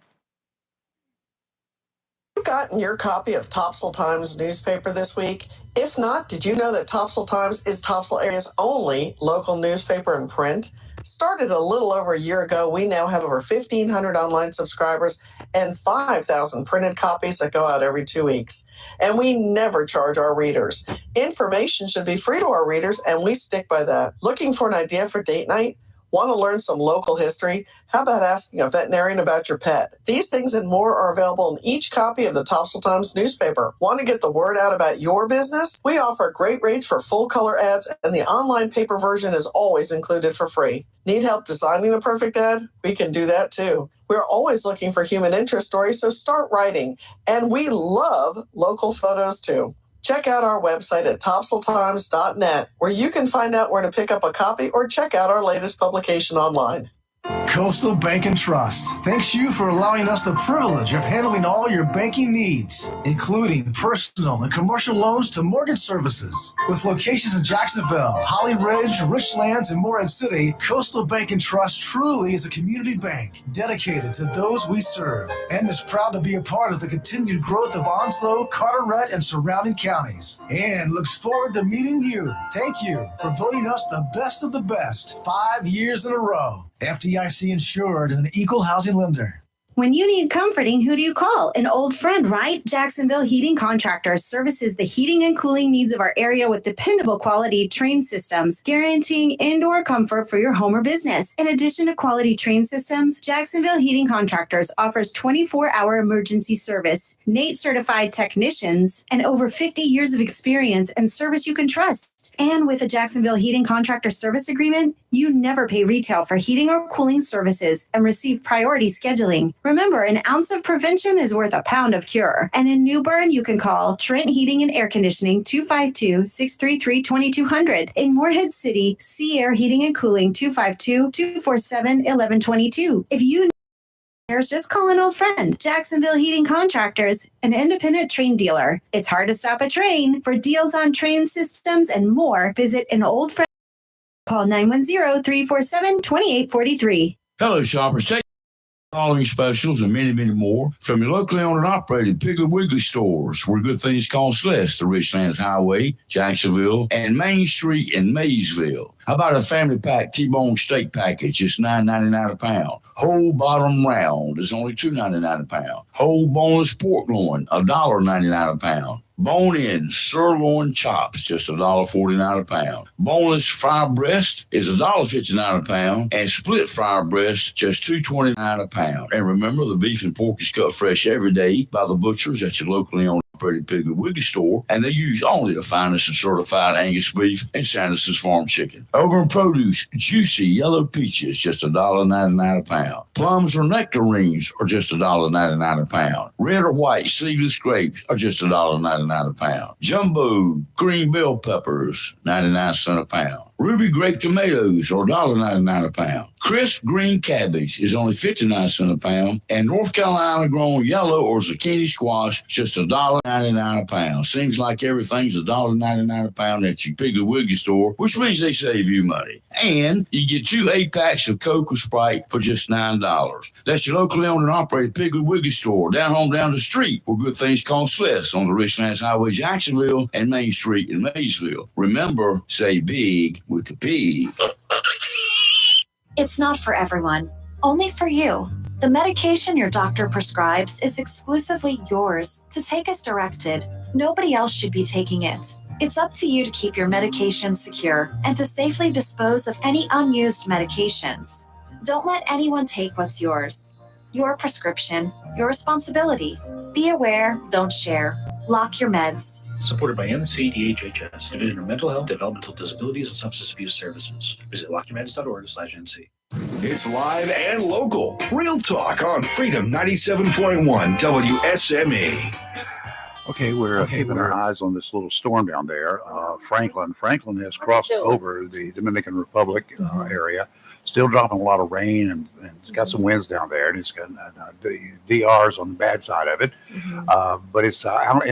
You gotten your copy of Topsail Times newspaper this week? If not, did you know that Topsail Times is Topsail area's only local newspaper in print? Started a little over a year ago, we now have over 1,500 online subscribers and 5,000 printed copies that go out every 2 weeks. And we never charge our readers. Information should be free to our readers, and we stick by that. Looking for an idea for date night? Want to learn some local history? How about asking a veterinarian about your pet? These things and more are available in each copy of the Topsail Times newspaper. Want to get the word out about your business? We offer great rates for full color ads, and the online paper version is always included for free. Need help designing the perfect ad? We can do that too. We're always looking for human interest stories, so start writing. And we love local photos too. Check out our website at topsailtimes.net, where you can find out where to pick up a copy or check out our latest publication online. Coastal Bank and Trust thanks you for allowing us the privilege of handling all your banking needs, including personal and commercial loans to mortgage services. With locations in Jacksonville, Holly Ridge, Richlands, and Morehead City, Coastal Bank and Trust truly is a community bank dedicated to those we serve and is proud to be a part of the continued growth of Onslow, Carteret, and surrounding counties, and looks forward to meeting you. Thank you for voting us the best of the best 5 years in a row. FDIC insured and an equal housing lender. When you need comforting, who do you call? An old friend, right? Jacksonville Heating Contractors services the heating and cooling needs of our area with dependable quality train systems, guaranteeing indoor comfort for your home or business. In addition to quality train systems, Jacksonville Heating Contractors offers 24-hour emergency service, NATE certified technicians, and over 50 years of experience and service you can trust. And with a Jacksonville Heating Contractor service agreement, you never pay retail for heating or cooling services and receive priority scheduling. Remember, an ounce of prevention is worth a pound of cure. And in New Bern, you can call Trent Heating and Air Conditioning 252-633-2200. In Morehead City, Sea Air Heating and Cooling 252-247-1122. If you need just call an old friend. Jacksonville Heating Contractors, an independent train dealer. It's hard to stop a train. For deals on train systems and more, visit an old friend. Call 910-347-2843. Hello, shoppers. Take following specials and many, many more from your locally owned and operated Piggly Wiggly stores, where good things cost less. The Richlands Highway, Jacksonville, and Main Street in Maysville. How about a family pack T-bone steak package? It's $9.99 a pound. Whole bottom round is only $2.99 a pound. Whole boneless pork loin, $1.99 a pound. Bone-in sirloin chops, just $1.49 a pound. Boneless fried breast is $1.59 a pound, and split fried breast just $2.29 a pound. And remember, the beef and pork is cut fresh every day by the butchers at your locally owned operated Piggly Wiggly store, and they use only the finest and certified Angus beef and Sanderson's Farm chicken. Over in produce, juicy yellow peaches, just $1.99 a pound. Plums or nectarines are just $1.99 a pound. Red or white seedless grapes are just $1.99 a pound. Jumbo green bell peppers, 99 cents a pound. Ruby grape tomatoes are $1.99 a pound. Crisp green cabbage is only 59 cents a pound. And North Carolina grown yellow or zucchini squash, just $1.99 a pound. Seems like everything's $1.99 a pound at your Piggly Wiggly store, which means they save you money. And you get 2 8-packs of Coke or Sprite for just $9. That's your locally owned and operated Piggly Wiggly store, down home down the street, where good things cost less, on the Richlands Highway, Jacksonville, and Main Street in Maysville. Remember, say big with the P. It's not for everyone, only for you. The medication your doctor prescribes is exclusively yours to take as directed. Nobody else should be taking it. It's up to you to keep your medication secure and to safely dispose of any unused medications. Don't let anyone take what's yours. Your prescription, your responsibility. Be aware, don't share. Lock your meds. Supported by NCDHHS, Division of Mental Health, Developmental Disabilities, and Substance Abuse Services. Visit lockyourmeds.org/NC. It's live and local. Real talk on Freedom 97.1 WSME. Okay, we're keeping our eyes on this little storm down there. Franklin has crossed over the Dominican Republic area, still dropping a lot of rain, and it's got some winds down there, and it's got the DRs on the bad side of it. But it's out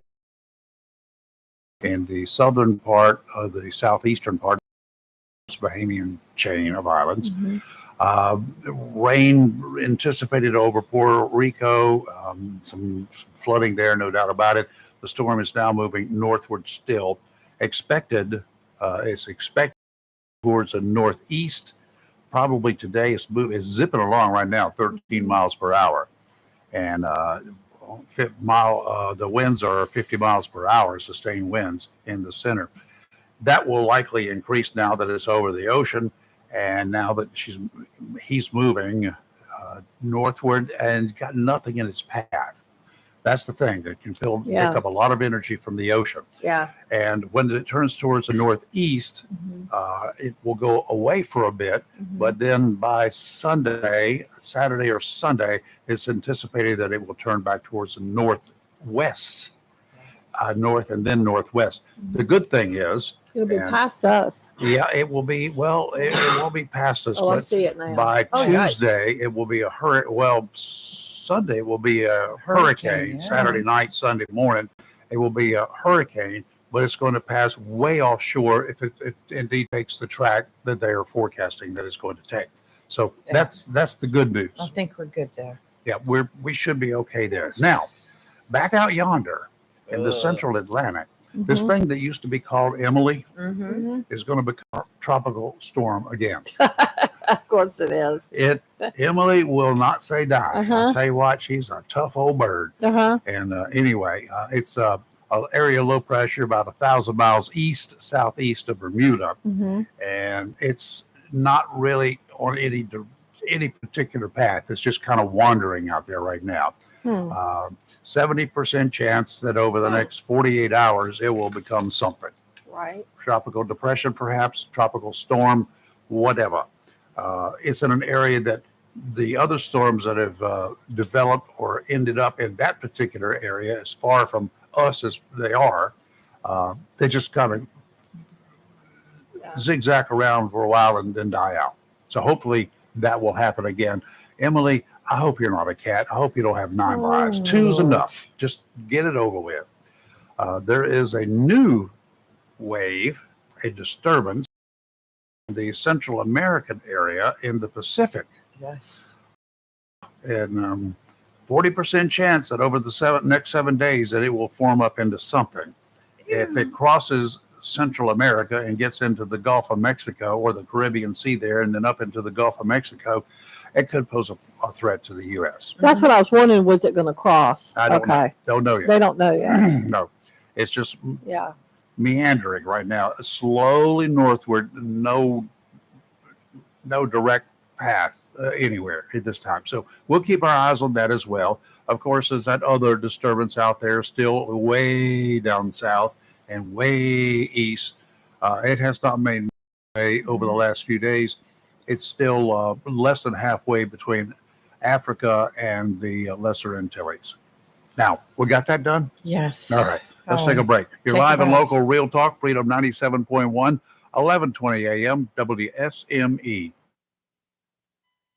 in the southern part of the southeastern part of the Bahamian chain of islands. Rain anticipated over Puerto Rico, some flooding there, no doubt about it. The storm is now moving northward still. It's expected towards the northeast. Probably today it's zipping along right now, 13 miles per hour. And the winds are 50 miles per hour, sustained winds in the center. That will likely increase now that it's over the ocean, and now that he's moving northward and got nothing in its path. That's the thing. It can pick up a lot of energy from the ocean. Yeah. And when it turns towards the northeast, it will go away for a bit. But then by Saturday or Sunday, it's anticipated that it will turn back towards the northwest, north and then northwest. The good thing is, it'll be past us. Yeah, it will be. Well, it won't be past us. Oh, I see it now. By Tuesday, nice. It will be a hurricane. Well, Sunday will be a hurricane. Yes. Saturday night, Sunday morning, it will be a hurricane, but it's going to pass way offshore if it indeed takes the track that they are forecasting that it's going to take. So that's the good news. I think we're good there. Yeah, we should be okay there. Now, back out yonder in the central Atlantic, this thing that used to be called Emily is going to become a tropical storm again. Of course it is. Emily will not say die. I'll tell you what, she's a tough old bird. And anyway, it's an area of low pressure about 1,000 miles southeast of Bermuda. And it's not really on any particular path. It's just kind of wandering out there right now. 70% chance that over the next 48 hours, it will become something. Right. Tropical depression, perhaps, tropical storm, whatever. It's in an area that the other storms that have developed or ended up in that particular area, as far from us as they are, they just kind of zigzag around for a while and then die out. So hopefully that will happen again. Emily, I hope you're not a cat. I hope you don't have 9 lives. 2's enough. Just get it over with. There is a new wave, a disturbance in the Central American area in the Pacific. Yes. And 40% chance that over the next 7 days that it will form up into something. If it crosses Central America and gets into the Gulf of Mexico or the Caribbean Sea there and then up into the Gulf of Mexico, it could pose a threat to the U.S. That's what I was wondering. Was it going to cross? I don't know. Don't know yet. They don't know yet. No. It's just meandering right now, slowly northward, no direct path anywhere at this time. So we'll keep our eyes on that as well. of course, is that other disturbance out there still way down south and way east. It has not made way over the last few days. It's still less than halfway between Africa and the Lesser Antilles. Now, we got that done? Yes. All right. Let's take a break. You're Take a live and break. local, Real Talk, Freedom 97.1, 1120 AM, WSME.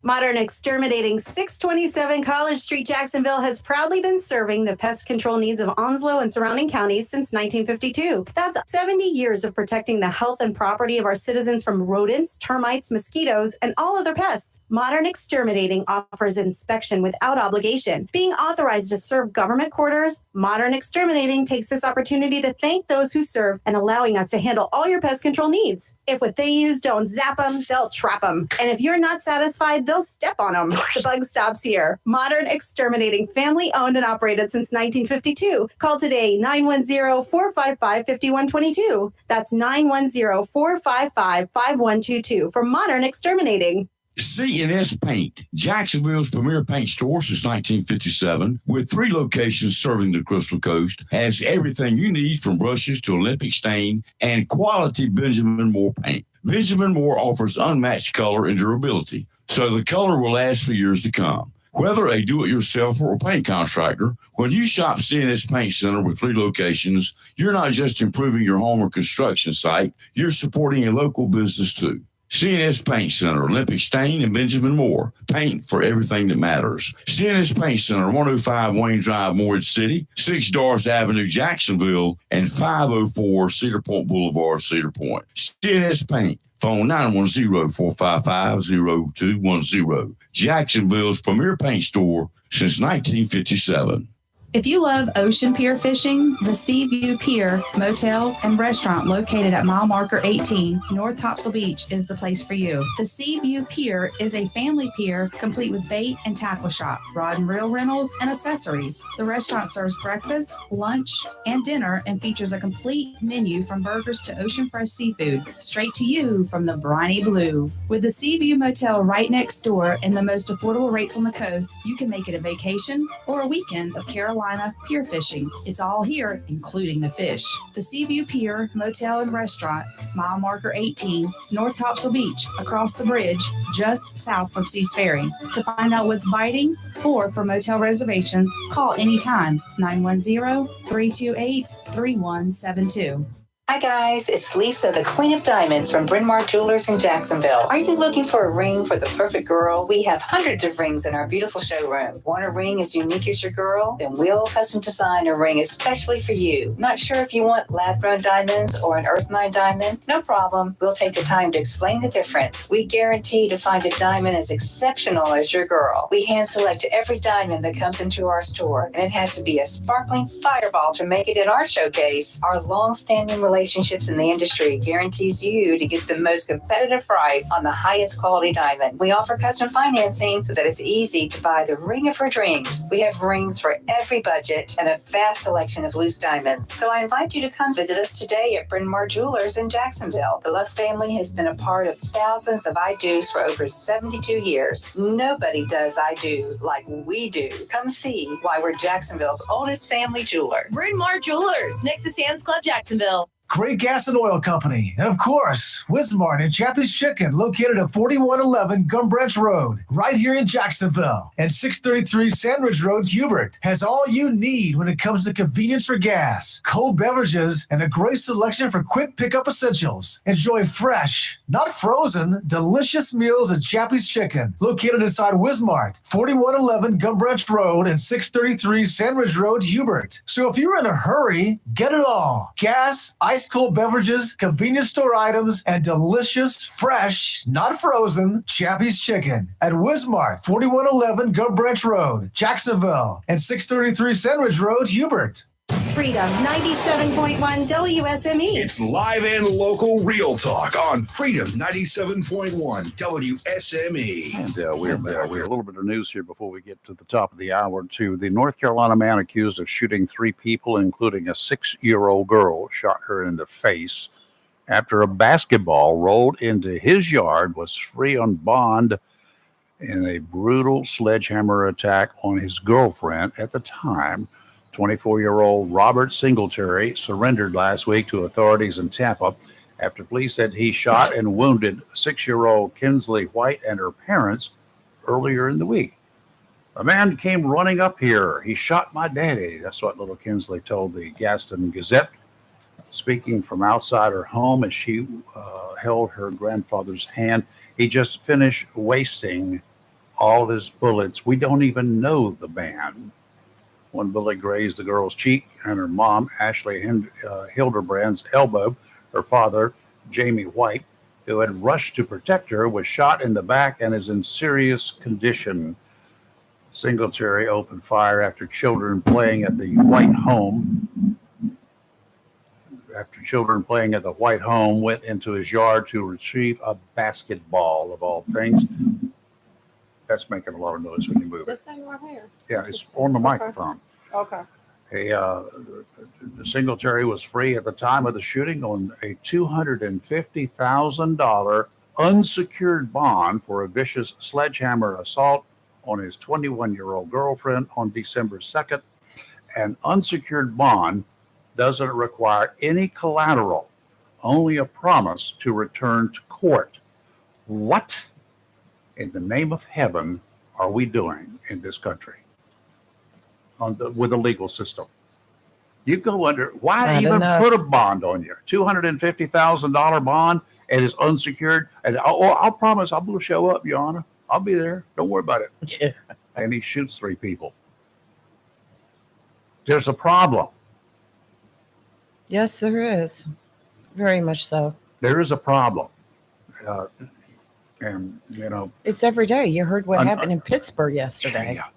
Modern Exterminating 627 College Street, Jacksonville has proudly been serving the pest control needs of Onslow and surrounding counties since 1952. That's 70 years of protecting the health and property of our citizens from rodents, termites, mosquitoes, and all other pests. Modern Exterminating offers inspection without obligation. Being authorized to serve government quarters, Modern Exterminating takes this opportunity to thank those who serve and allowing us to handle all your pest control needs. If what they use don't zap them, they'll trap them. And if you're not satisfied, they'll step on them. The bug stops here. Modern Exterminating, family owned and operated since 1952. Call today, 910-455-5122. That's 910-455-5122 for Modern Exterminating. C&S Paint, Jacksonville's premier paint store since 1957, with 3 locations serving the Crystal Coast, has everything you need from brushes to Olympic stain and quality Benjamin Moore paint. Benjamin Moore offers unmatched color and durability, so the color will last for years to come. Whether a do-it-yourself or a paint contractor, when you shop C&S Paint Center with 3 locations, you're not just improving your home or construction site, you're supporting a local business too. C&S Paint Center, Olympic Stain, and Benjamin Moore. Paint for everything that matters. C&S Paint Center, 105 Wayne Drive, Morridge City, 6 Doris Avenue, Jacksonville, and 504 Cedar Point Boulevard, Cedar Point. C&S Paint, phone 910-455-0210. Jacksonville's premier paint store since 1957. If you love ocean pier fishing, the Seaview Pier Motel and Restaurant located at mile marker 18, North Topsail Beach is the place for you. The Seaview Pier is a family pier complete with bait and tackle shop, rod and reel rentals, and accessories. The restaurant serves breakfast, lunch, and dinner and features a complete menu from burgers to ocean fresh seafood, straight to you from the briny blue. With the Seaview Motel right next door and the most affordable rates on the coast, you can make it a vacation or a weekend of Carolina pier fishing. It's all here, including the fish. The Seaview Pier Motel and Restaurant, mile marker 18, North Topsail Beach, across the bridge, just south from Seas Ferry. To find out what's biting or for motel reservations, call anytime, 910-328-3172. Hi guys, it's Lisa, the Queen of Diamonds from Bryn Mawr Jewelers in Jacksonville. Are you looking for a ring for the perfect girl? We have hundreds of rings in our beautiful showroom. Want a ring as unique as your girl? Then we'll custom design a ring especially for you. Not sure if you want lab-grown diamonds or an earth mine diamond? No problem. We'll take the time to explain the difference. We guarantee to find a diamond as exceptional as your girl. We hand select every diamond that comes into our store, and it has to be a sparkling fireball to make it in our showcase. Our long-standing relationships in the industry guarantees you to get the most competitive price on the highest quality diamond. We offer custom financing so that it's easy to buy the ring of her dreams. We have rings for every budget and a vast selection of loose diamonds. So I invite you to come visit us today at Bryn Mawr Jewelers in Jacksonville. The Lutz family has been a part of thousands of I Do's for over 72 years. Nobody does I Do like we do. Come see why we're Jacksonville's oldest family jeweler. Bryn Mawr Jewelers, next to Sam's Club, Jacksonville. Great Gas and Oil Company. And of course, Wismart and Chappie's Chicken, located at 4111 Gum Branch Road, right here in Jacksonville. And 633 Sandridge Road, Hubert, has all you need when it comes to convenience for gas, cold beverages, and a great selection for quick pickup essentials. Enjoy fresh, not frozen, delicious meals at Chappie's Chicken, located inside Wismart, 4111 Gum Branch Road and 633 Sandridge Road, Hubert. So if you're in a hurry, get it all. Gas, ice cold beverages, convenience store items, and delicious, fresh, not frozen, Chappie's Chicken at Wismart, 4111 Gum Branch Road, Jacksonville, and 633 Sandridge Road, Hubert. Freedom 97.1 WSME. It's live and local Real Talk on Freedom 97.1 WSME. And we're a little bit of news here before we get to the top of the hour. To the North Carolina man accused of shooting 3 people, including a 6-year-old girl, shot her in the face after a basketball rolled into his yard, was free on bond. in a brutal sledgehammer attack on his girlfriend at the time. 24-year-old Robert Singletary surrendered last week to authorities in Tampa after police said he shot and wounded 6-year-old Kinsley White and her parents earlier in the week. A man came running up here. He shot my daddy. That's what little Kinsley told the Gaston Gazette, speaking from outside her home as she held her grandfather's hand. He just finished wasting all his bullets. We don't even know the man. One bullet grazed the girl's cheek and her mom, Ashley Hildebrand's elbow. Her father, Jamie White, who had rushed to protect her, was shot in the back and is in serious condition. Singletary opened fire after children playing at the White home. Went into his yard to retrieve a basketball, of all things. That's making a lot of noise when you move it. This thing right here. Yeah, it's on the microphone. Okay. Singletary was free at the time of the shooting on a $250,000 unsecured bond for a vicious sledgehammer assault on his 21-year-old girlfriend on December 2nd. An unsecured bond doesn't require any collateral, only a promise to return to court. What in the name of heaven are we doing in this country with the legal system? You go under, why even put a bond on you? $250,000 bond and it's unsecured. And I'll promise I will show up, Your Honor. I'll be there. Don't worry about it. Yeah. And he shoots 3 people. There's a problem. Yes, there is. Very much so. There is a problem. And, it's every day. You heard what happened in Pittsburgh yesterday. Yeah.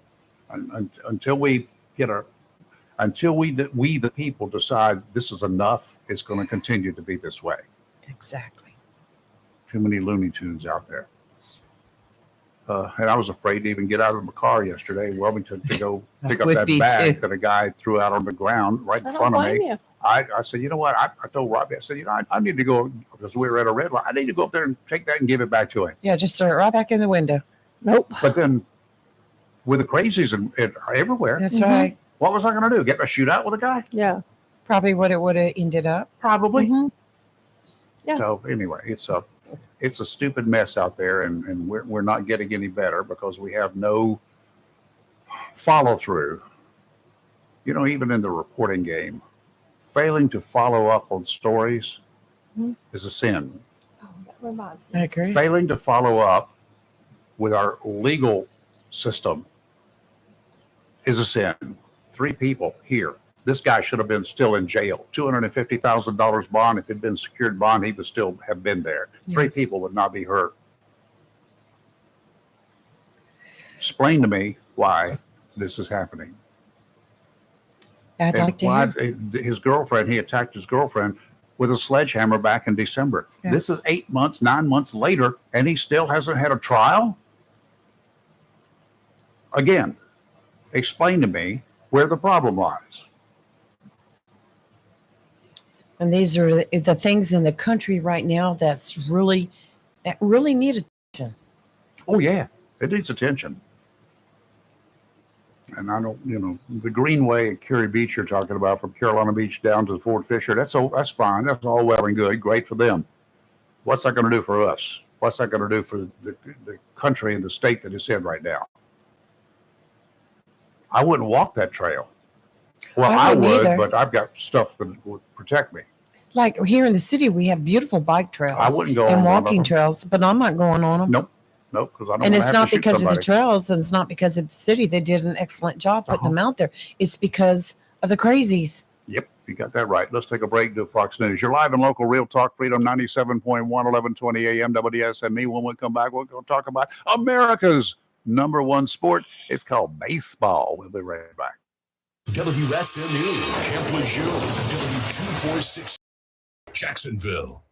Until we the people decide this is enough, it's going to continue to be this way. Exactly. Too many Looney Tunes out there. And I was afraid to even get out of my car yesterday in Wilmington to go pick up that bag that a guy threw out on the ground right in front of me. I said, you know what? I told Robbie, I said, I need to go, because we were at a red light. I need to go up there and take that and give it back to him. Yeah, just throw it right back in the window. Nope. But then with the crazies and everywhere. That's right. What was I going to do? Get a shootout with a guy? Yeah. Probably what it would have ended up. Probably. Mm-hmm. Yeah. So anyway, it's a stupid mess out there, and we're not getting any better because we have no follow through. Even in the reporting game, failing to follow up on stories is a sin. Oh, that reminds me. I agree. Failing to follow up with our legal system is a sin. 3 people here. This guy should have been still in jail. $250,000 bond. If it had been secured bond, he would still have been there. 3 people would not be hurt. Explain to me why this is happening. I'd like to hear. His girlfriend, he attacked his girlfriend with a sledgehammer back in December. Yeah. This is 8 months, 9 months later, and he still hasn't had a trial? Again, explain to me where the problem lies. And these are the things in the country right now that really need attention. Oh, yeah. It needs attention. And I don't, the Greenway at Cary Beach you're talking about, from Carolina Beach down to Fort Fisher, that's fine. That's all well and good. Great for them. What's that going to do for us? What's that going to do for the country and the state that it's in right now? I wouldn't walk that trail. Well, I would, either. but I've got stuff that would protect me. Like here in the city, we have beautiful bike trails I wouldn't go and on one of walking them. trails, but I'm not going on them. Nope, because I don't. And wanna it's have not to shoot because of the somebody. trails, and it's not because of the city. They did an excellent job putting them out there. It's because of the crazies. Yep, you got that right. Let's take a break to Fox News. You're live and local, Real Talk Freedom 97.1, 1120 AM, WSME. When we come back, we're going to talk about America's #1 sport. It's called baseball. We'll be right back. WSME, Camp Lejeune, W246, Jacksonville.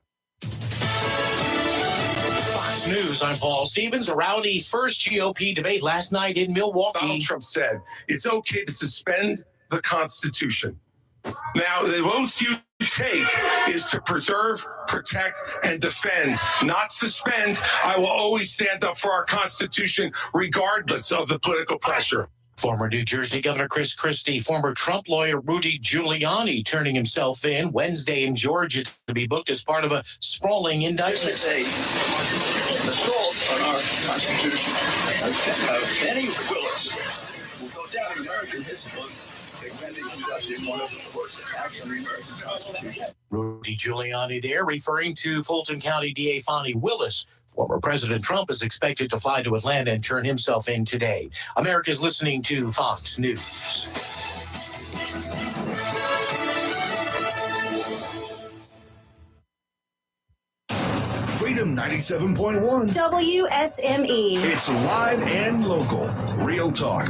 Fox News, I'm Paul Stevens. A rowdy first GOP debate last night in Milwaukee. Donald Trump said it's okay to suspend the Constitution. Now, they won't use take is to preserve, protect, and defend, not suspend. I will always stand up for our Constitution, regardless of the political pressure. Former New Jersey Governor Chris Christie, former Trump lawyer Rudy Giuliani turning himself in Wednesday in Georgia to be booked as part of a sprawling indictment. It's an assault on our Constitution. Fannie Willis will go down in American history. One of the worst attacks on the American Constitution. Rudy Giuliani there referring to Fulton County DA Fannie Willis. Former President Trump is expected to fly to Atlanta and turn himself in today. America's listening to Fox News. Freedom 97.1. WSME. It's live and local. Real talk.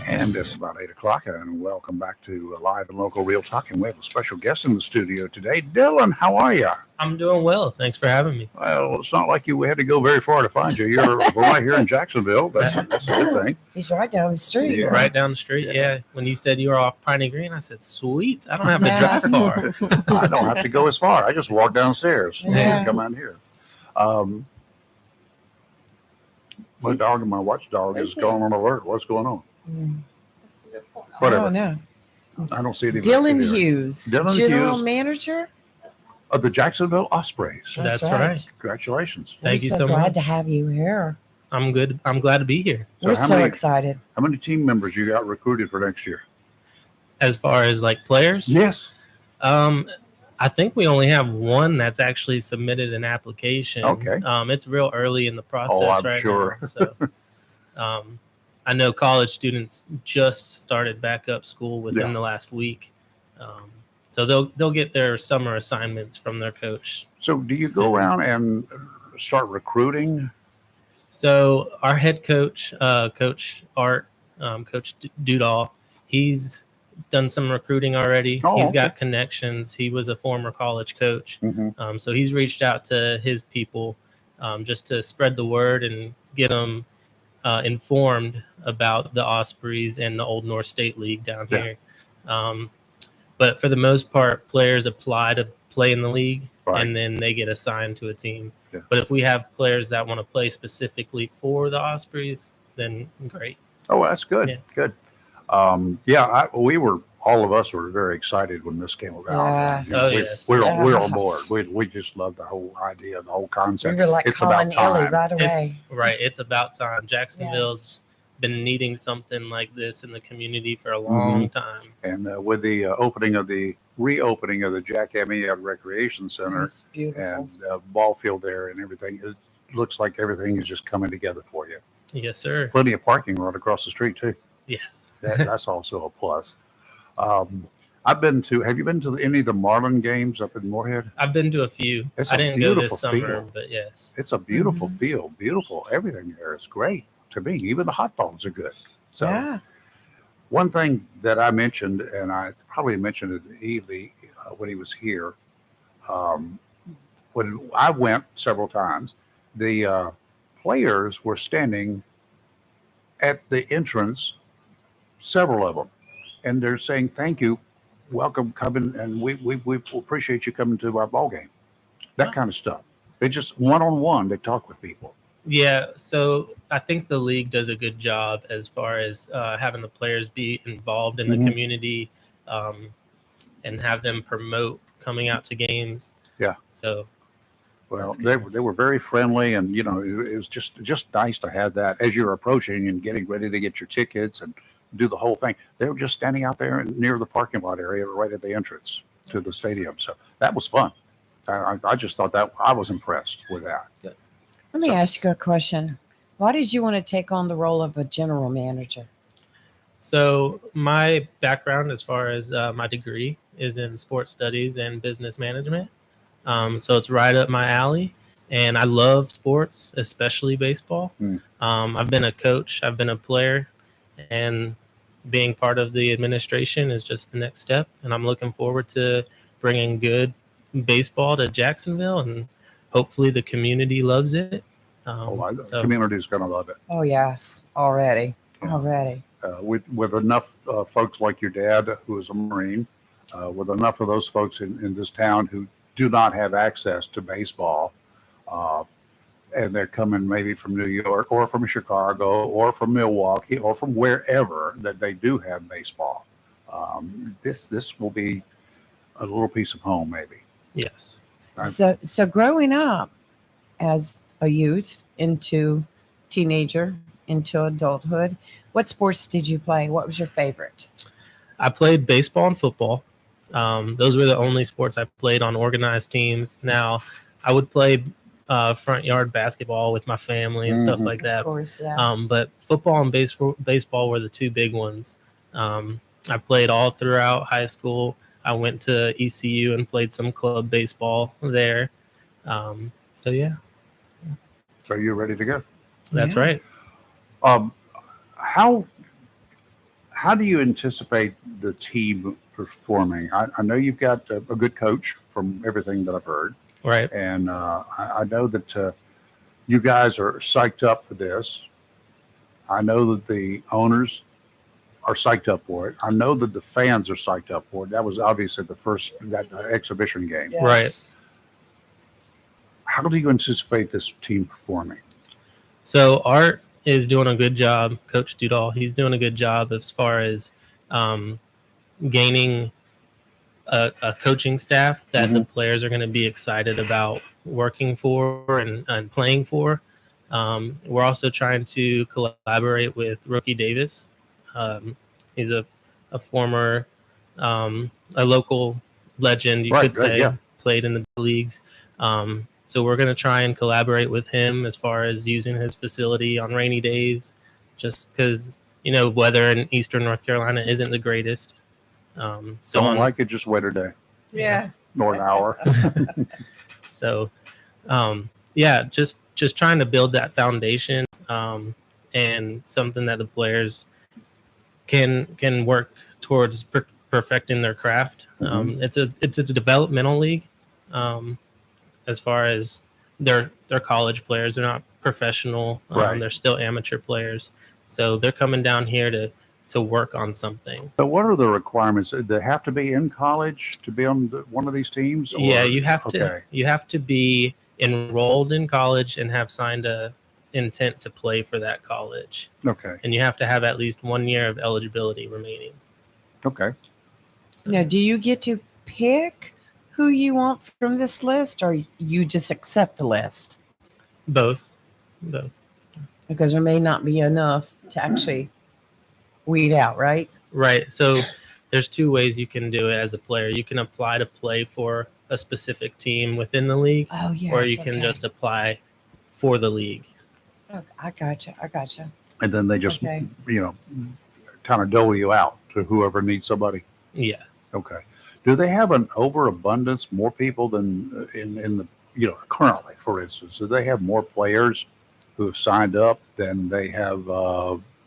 And it's about 8 o'clock, and welcome back to Live and Local Real Talk. And we have a special guest in the studio today. Dylan, how are you? I'm doing well. Thanks for having me. Well, it's not like we had to go very far to find you. You're right here in Jacksonville. That's a good thing. He's right down the street. Yeah. Right down the street, yeah. When you said you were off Piney Green, I said, sweet. I don't have to drive far. I don't have to go as far. I just walk downstairs and come out here. My dog and my watchdog is going on alert. What's going on? Whatever. Oh, no. I don't see any. Dylan Hughes, Dylan General Hughes Manager of the Jacksonville Ospreys. That's right. Congratulations. Thank you so glad much. to have you here. I'm good. I'm glad to be here. We're so excited. How many team members you got recruited for next year? As far as like players? Yes. I think we only have one that's actually submitted an application. Okay. It's real early in the process. Oh, I'm right sure. Now, so, I know college students just started back up school within the last week. So they'll get their summer assignments from their coach. So do you go around and start recruiting? So our head coach, Coach Art, Coach Dudall, he's done some recruiting already. He's got connections. He was a former college coach. So he's reached out to his people just to spread the word and get them informed about the Ospreys and the Old North State League down here. But for the most part, players apply to play in the league and then they get assigned to a team. But if we have players that want to play specifically for the Ospreys, then great. Oh, well, that's good. Yeah. Good. All of us were very excited when this came about. Yes. We're on board. We just love the whole idea, the whole concept. We were like it's calling about time. Ellie right away. Right. It's about time. Jacksonville's been needing something like this in the community for a long time. And with the reopening of the Jack Amyad Recreation Center and the ball field there and everything, it looks like everything is just coming together for you. Yes, sir. Plenty of parking right across the street too. Yes. That's also a plus. Have you been to any of the Marlin games up in Moorhead? I've been to a few. It's I a didn't go this beautiful summer, field. but yes. It's a beautiful field, beautiful. Everything there is great to me. Even the hot dogs are good. So one thing that I mentioned, and I probably mentioned it to Ely when he was here, when I went several times, the players were standing at the entrance, several of them, and they're saying, thank you, welcome, coming, and we appreciate you coming to our ball game. That kind of stuff. They just one-on-one, they talk with people. Yeah, so I think the league does a good job as far as having the players be involved in the community and have them promote coming out to games. Yeah. So, well, they were very friendly, and it was just nice to have that as you're approaching and getting ready to get your tickets and do the whole thing. They were just standing out there near the parking lot area, right at the entrance to the stadium. So that was fun. I just thought that I was impressed with that. Let me ask you a question. Why did you want to take on the role of a general manager? So my background as far as my degree is in sports studies and business management. So it's right up my alley. And I love sports, especially baseball. I've been a coach. I've been a player. And being part of the administration is just the next step. And I'm looking forward to bringing good baseball to Jacksonville. And hopefully the community loves it. The community is going to love it. Oh, yes. Already. With enough folks like your dad, who is a Marine, with enough of those folks in this town who do not have access to baseball, and they're coming maybe from New York or from Chicago or from Milwaukee or from wherever that they do have baseball. This will be a little piece of home, maybe. Yes. So growing up as a youth into teenager into adulthood, what sports did you play? What was your favorite? I played baseball and football. Those were the only sports I played on organized teams. Now, I would play front yard basketball with my family and stuff like that. Of course, yes. But football and baseball were the two big ones. I played all throughout high school. I went to ECU and played some club baseball there. So, yeah. So you're ready to go. That's right. How do you anticipate the team performing? I know you've got a good coach from everything that I've heard. Right. And I know that you guys are psyched up for this. I know that the owners are psyched up for it. I know that the fans are psyched up for it. That was obviously that exhibition game. Yes. Right. How do you anticipate this team performing? So Art is doing a good job. Coach Dudall, he's doing a good job as far as gaining a coaching staff that the players are going to be excited about working for and playing for. We're also trying to collaborate with Rookie Davis. He's a former, a local legend, you could say, played in the leagues. So we're going to try and collaborate with him as far as using his facility on rainy days, just because, weather in Eastern North Carolina isn't the greatest. Don't like it, just weather day. Yeah. Or an hour. So, just trying to build that foundation and something that the players can work towards perfecting their craft. It's a developmental league. As far as they're college players, they're not professional. They're still amateur players. So they're coming down here to work on something. But what are the requirements? They have to be in college to be on one of these teams? Or? Yeah, you have to be enrolled in college and have signed a intent to play for that college. Okay. And you have to have at least 1 year of eligibility remaining. Okay. Now, do you get to pick who you want from this list, or you just accept the list? Both. Because there may not be enough to actually weed out, right? Right. So there's two ways you can do it as a player. You can apply to play for a specific team within the league, or you can just apply for the league. Oh, I gotcha. And then they just, kind of dole you out to whoever needs somebody. Yeah. Okay. Do they have an overabundance, more people than in the, currently, for instance? Do they have more players who have signed up than they have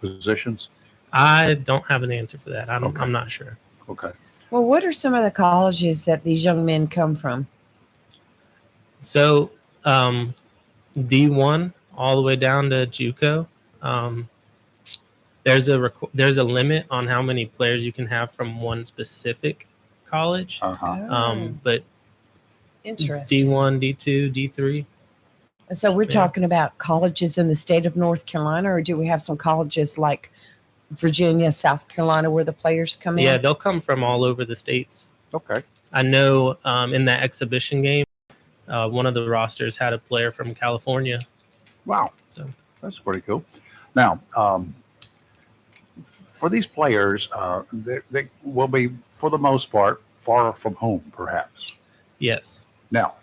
positions? I don't have an answer for that. I'm not sure. Okay. Well, what are some of the colleges that these young men come from? So D1 all the way down to JUCO. There's a limit on how many players you can have from one specific college. But interesting. D1, D2, D3. So we're talking about colleges in the state of North Carolina, or do we have some colleges like Virginia, South Carolina, where the players come in? Yeah, they'll come from all over the states. Okay. I know in that exhibition game, one of the rosters had a player from California. Wow. So that's pretty cool. Now, for these players, they will be, for the most part, far from home, perhaps. Yes. Now,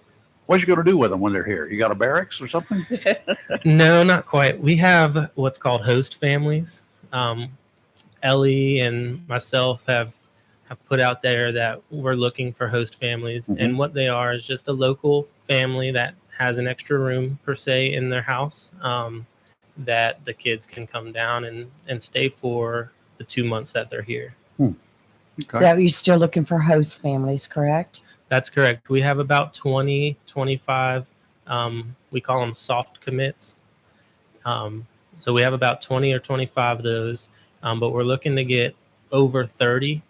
what you going to do with them when they're here? You got a barracks or something? No, not quite. We have what's called host families. Ellie and myself have put out there that we're looking for host families. And what they are is just a local family that has an extra room, per se, in their house that the kids can come down and stay for the 2 months that they're here. Okay. So you're still looking for host families, correct? That's correct. We have about 20, 25, we call them soft commits. So we have about 20 or 25 of those, but we're looking to get over 30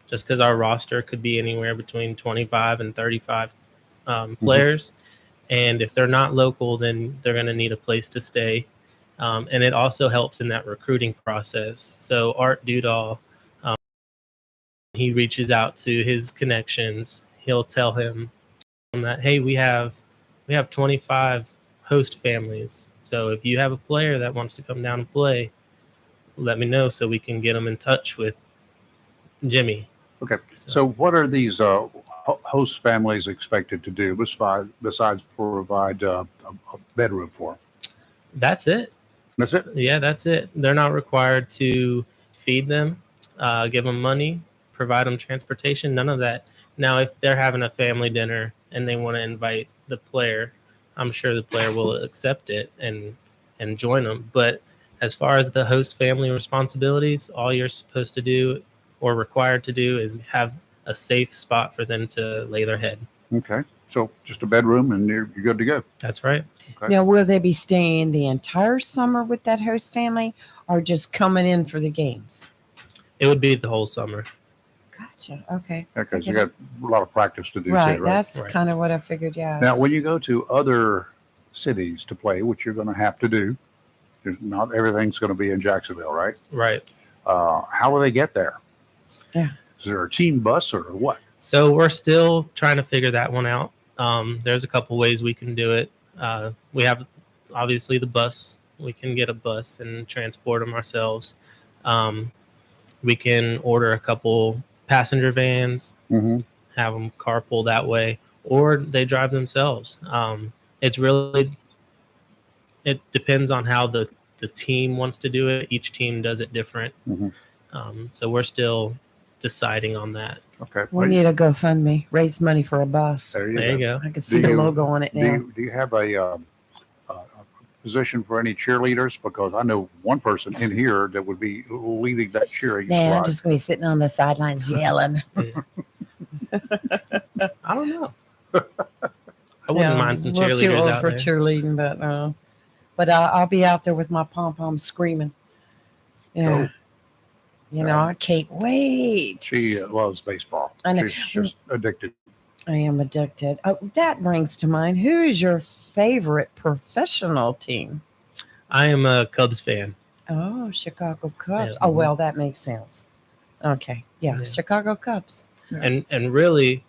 just because our roster could be anywhere between 25 and 35 players. And if they're not local, then they're going to need a place to stay. And it also helps in that recruiting process. So Art Dudall, he reaches out to his connections. He'll tell him that, hey, we have 25 host families. So if you have a player that wants to come down and play, let me know so we can get them in touch with Jimmy. Okay. So what are these host families expected to do besides provide a bedroom for them? That's it. That's it? Yeah, that's it. They're not required to feed them, give them money, provide them transportation, none of that. Now, if they're having a family dinner and they want to invite the player, I'm sure the player will accept it and join them. But as far as the host family responsibilities, all you're supposed to do or required to do is have a safe spot for them to lay their head. Okay. So just a bedroom and you're good to go. That's right. Okay. Now, will they be staying the entire summer with that host family or just coming in for the games? It would be the whole summer. Gotcha. Okay. Okay. So you got a lot of practice to do Right. too, right? That's kind of what I figured. Yeah. Now, when you go to other cities to play, which you're going to have to do, not everything's going to be in Jacksonville, right? Right. How will they get there? Yeah. Is there a team bus or what? So we're still trying to figure that one out. There's a couple ways we can do it. We have obviously the bus. We can get a bus and transport them ourselves. We can order a couple passenger vans, have them carpool that way, or they drive themselves. It depends on how the team wants to do it. Each team does it different. So we're still deciding on that. Okay. We need a GoFundMe, raise money for a bus. There you go. I can see the logo on it now. Do you have a position for any cheerleaders? Because I know one person in here that would be leading that cheering Man, I'm squad. just going to be sitting on the sidelines yelling. I don't know. I wouldn't mind some we're too cheerleaders old out for there. cheerleading, but I'll be out there with my pom-pom screaming. Yeah. Cool. You know, I can't wait. She loves baseball. I know. She's just addicted. I am addicted. Oh, that brings to mind, who is your favorite professional team? I am a Cubs fan. Oh, Chicago Cubs. Yeah. Oh, well, that makes sense. Okay. Yeah, Chicago Cubs. And really,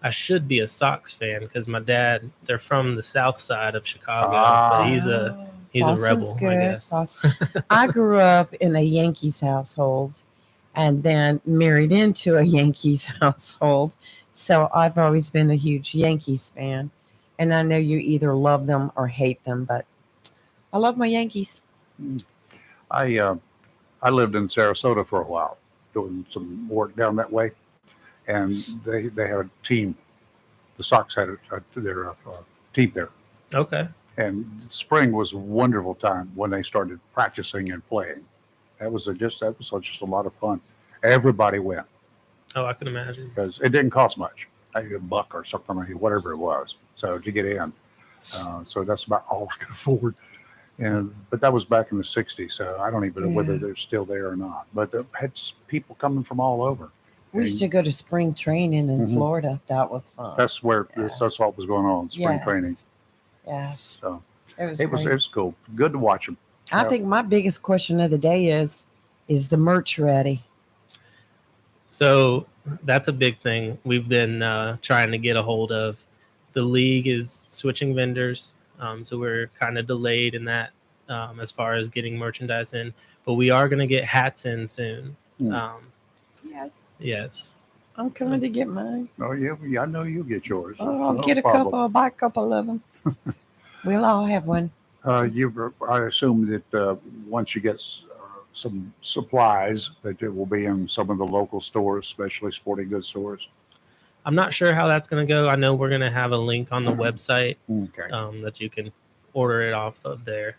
I should be a Sox fan because my dad, they're from the south side of Chicago, but he's a Boston's rebel, good. I guess. Boston. I grew up in a Yankees household and then married into a Yankees household. So I've always been a huge Yankees fan. And I know you either love them or hate them, but I love my Yankees. I lived in Sarasota for a while, doing some work down that way, and they had a team. The Sox had their team there. Okay. And spring was a wonderful time when they started practicing and playing. That was just a lot of fun. Everybody went Oh, I can imagine. because it didn't cost much, like $1 or something, like whatever it was. So to get in, so that's about all I could afford. But that was back in the '60s, so I don't even know whether they're still there or not. But they had people coming from all over. We used to go to spring training in Mhm. Florida. That was fun. That's what was going on, spring training. Yes. So It was it great. was cool. Good to watch them. I think my biggest question of the day is the merch ready? So that's a big thing we've been trying to get a hold of. The league is switching vendors, so we're kind of delayed in that as far as getting merchandise in. But we are going to get hats in soon. Yes. Yes. I'm coming to get mine. Oh yeah, I know you'll get yours. Oh, I'll No get a problem. couple. I'll buy a couple of them. We'll all have one. I assume that once you get some supplies, that it will be in some of the local stores, especially sporting goods stores. I'm not sure how that's going to go. I know we're going to have a link on the website that you can order it off of there.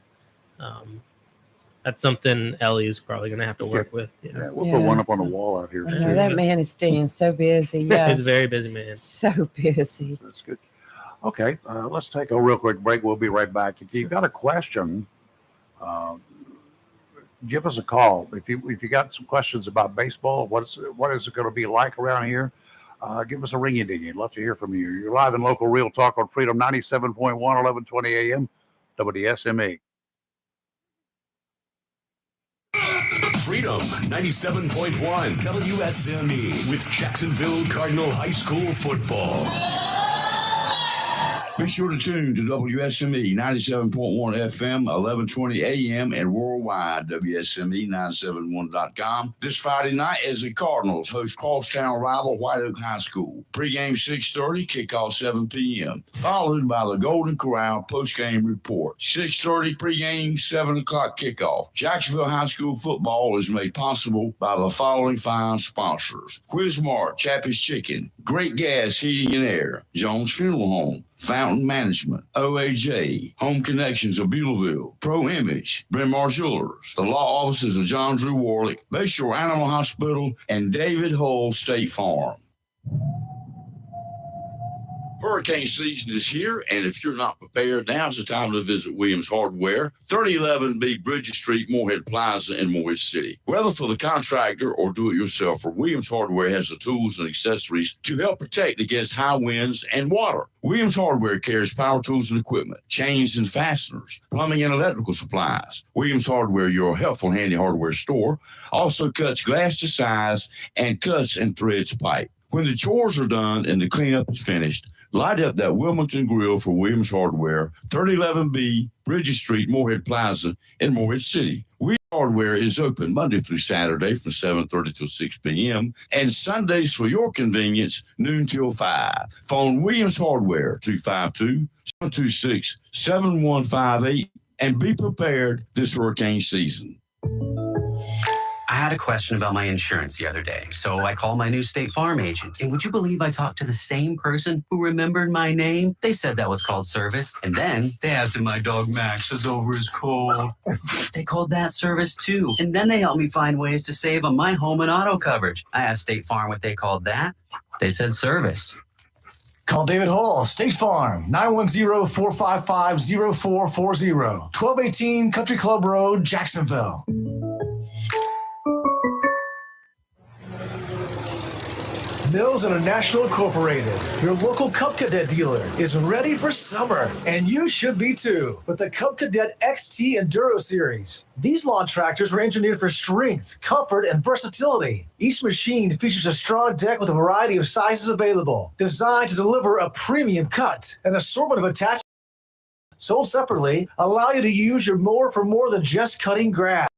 That's something Ellie's probably going to have to work with. Yeah, we'll put one up on the wall out here. I know, that man is staying so busy. Yes. He's a very busy man. So busy. That's good. Okay, let's take a real quick break. We'll be right back. If you've got a question, give us a call if you got some questions about baseball. What is it going to be like around here? Give us a ring-a-ding. I'd love to hear from you. You're live in local real talk on Freedom 97.1, 1120 a.m. WSME. Freedom 97.1 WSME with Jacksonville Cardinal High School football. Be sure to tune to WSME 97.1 FM, 1120 AM, and worldwide, WSME971.com. This Friday night, as the Cardinals host crosstown rival White Oak High School. Pregame 6:30, kickoff 7 p.m., followed by the Golden Corral postgame report. 6:30 pregame, 7 o'clock kickoff. Jacksonville High School football is made possible by the following fine sponsors: Quizmart, Chappie's Chicken, Great Gas Heating and Air, Jones Funeral Home, Fountain Management, OAJ, Home Connections of Beulaville, Pro Image, Bryn Mawr Jewelers, the law offices of John Drew Warlick, Bayshore Animal Hospital, and David Hull State Farm. Hurricane season is here, and if you're not prepared, now's the time to visit Williams Hardware, 3011B Bridges Street, Moorhead Plaza in Moorhead City. Whether for the contractor or do-it-yourselfer, Williams Hardware has the tools and accessories to help protect against high winds and water. Williams Hardware carries power tools and equipment, chains and fasteners, plumbing and electrical supplies. Williams Hardware, your helpful handy hardware store, also cuts glass to size and cuts and threads pipe. When the chores are done and the cleanup is finished, light up that Wilmington Grill for Williams Hardware, 3011B Bridges Street, Moorhead Plaza in Moorhead City. Williams Hardware is open Monday through Saturday from 7:30 till 6 p.m. and Sundays for your convenience, noon till 5. Phone Williams Hardware, 252-726-7158, and be prepared this hurricane season. I had a question about my insurance the other day, so I called my new State Farm agent. And would you believe I talked to the same person who remembered my name? They said that was called service. And then they asked if my dog Max was over his cold. They called that service too. And then they helped me find ways to save on my home and auto coverage. I asked State Farm what they called that. They said service. Call David Hall, State Farm, 910-455-0440, 1218 Country Club Road, Jacksonville. Mills International Incorporated, your local Cub Cadet dealer, is ready for summer, and you should be too, with the Cub Cadet XT Enduro Series. These lawn tractors were engineered for strength, comfort, and versatility. Each machine features a strong deck with a variety of sizes available, designed to deliver a premium cut. An assortment of attachments sold separately allow you to use your mower for more than just cutting grass.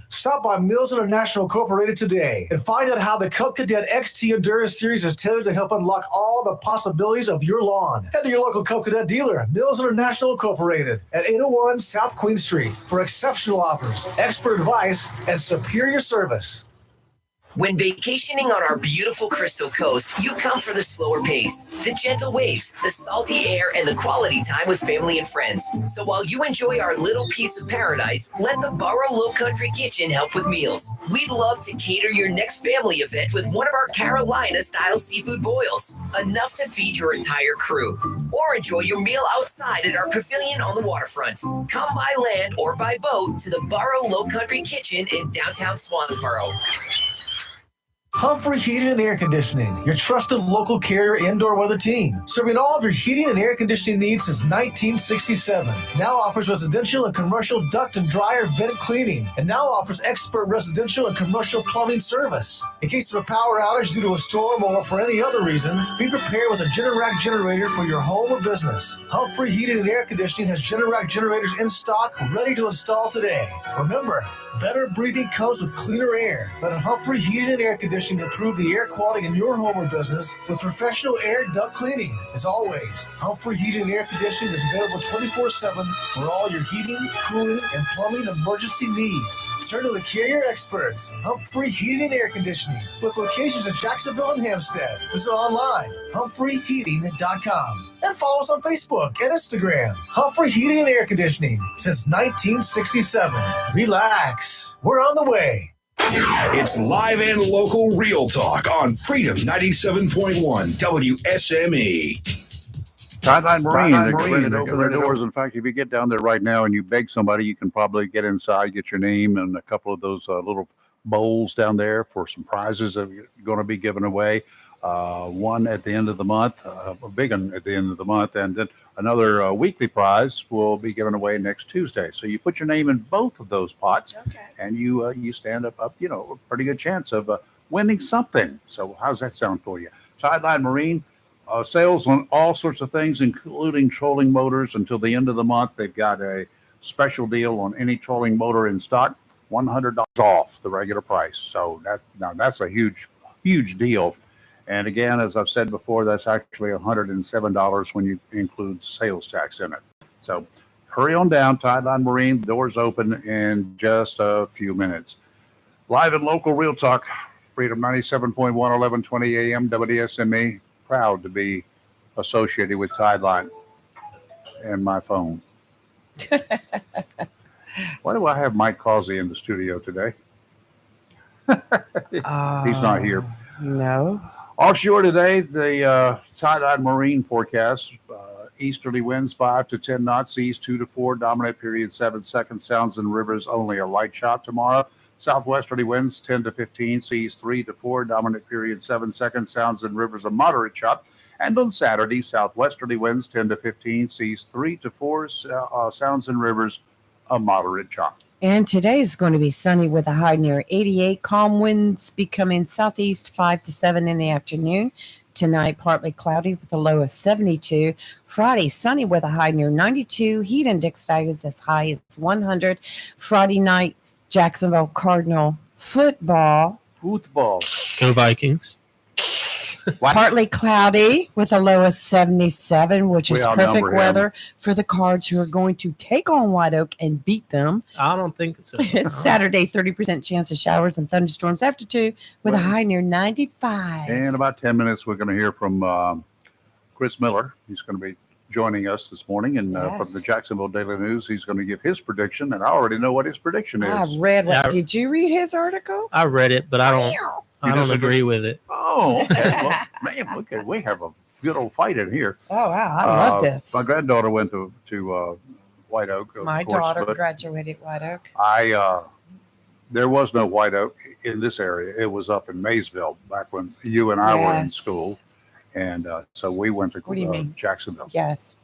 Stop by Mills International Incorporated today and find out how the Cub Cadet XT Endurance Series is tailored to help unlock all the possibilities of your lawn. Head to your local Cub Cadet dealer, Mills International Incorporated, at 801 South Queen Street for exceptional offers, expert advice, and superior service. When vacationing on our beautiful Crystal Coast, you come for the slower pace, the gentle waves, the salty air, and the quality time with family and friends. So while you enjoy our little piece of paradise, let the Burrow Low Country Kitchen help with meals. We'd love to cater your next family event with one of our Carolina-style seafood boils, enough to feed your entire crew. Or enjoy your meal outside at our pavilion on the waterfront. Come by land or by boat to the Burrow Low Country Kitchen in downtown Swansboro. Humphrey Heating and Air Conditioning, your trusted local carrier indoor weather team. Serving all of your heating and air conditioning needs since 1967. Now offers residential and commercial duct and dryer vent cleaning. And now offers expert residential and commercial plumbing service. In case of a power outage due to a storm or for any other reason, be prepared with a Generac generator for your home or business. Humphrey Heating and Air Conditioning has Generac generators in stock, ready to install today. Remember, better breathing comes with cleaner air. Let Humphrey Heating and Air Conditioning improve the air quality in your home or business with professional air duct cleaning. As always, Humphrey Heating and Air Conditioning is available 24/7 for all your heating, cooling, and plumbing emergency needs. Turn to the carrier experts, Humphrey Heating and Air Conditioning, with locations in Jacksonville and Hampstead. Visit online, humphreyheating.com. And follow us on Facebook and Instagram. Humphrey Heating and Air Conditioning since 1967. Relax. We're on the way. It's live and local real talk on Freedom 97.1 WSME. Sideline Marine, Sideline they're Marine, ready to they're open ready their to doors. In fact, if you get down there right now and you beg somebody, you can probably get inside, get your name and a couple of those little bowls down there for some prizes that are going to be given away. One at the end of the month, a big one at the end of the month, and then another weekly prize will be given away next Tuesday. So you put your name in both of those pots, and you stand up, a pretty good chance of winning something. So how's that sound for you? Sideline Marine. Sales on all sorts of things, including trolling motors, until the end of the month. They've got a special deal on any trolling motor in stock, $100 off the regular price. So that's a huge deal. And again, as I've said before, that's actually $107 when you include sales tax in it. So hurry on down, Sideline Marine. Doors open in just a few minutes. Live and local Real Talk, Freedom 97.1, 1120 AM, WSME. Proud to be associated with Sideline and my phone. Why do I have Mike Causey in the studio today? He's not here. No. Offshore today, the Sideline Marine forecast, easterly winds 5 to 10 knots, seas 2 to 4, dominant period 7 seconds, sounds and rivers only a light chop tomorrow. Southwesterly winds 10 to 15, seas 3 to 4, dominant period 7 seconds, sounds and rivers a moderate chop. And on Saturday, southwesterly winds 10 to 15, seas 3 to 4, sounds and rivers a moderate chop. And today is going to be sunny with a high near 88. Calm winds becoming southeast 5 to 7 in the afternoon. Tonight, partly cloudy with a low of 72. Friday, sunny with a high near 92. Heat index values as high as 100. Friday night, Jacksonville Cardinal football. Go Vikings. Partly cloudy with a low of 77, which We is outnumber perfect him. weather for the Cards, who are going to take on White Oak and beat them. I don't think so. Saturday, 30% chance of showers and thunderstorms after 2 with a high near 95. In about 10 minutes, we're going to hear from Chris Miller. He's going to be joining us this morning, and from the Jacksonville Daily News, he's going to give his prediction, and I already know what his prediction is. I read what. Did you read his article? I read it, but I don't disagree? agree with it. Oh, okay. Well, man, okay, we have a good old fight in here. Oh, wow. I love this. My granddaughter went to White Oak. Of My course, daughter but graduated White Oak. there was no White Oak in this area. It was up in Maysville back when you and I were in Yes. school. And so we went to What do you mean? Jacksonville. Yes.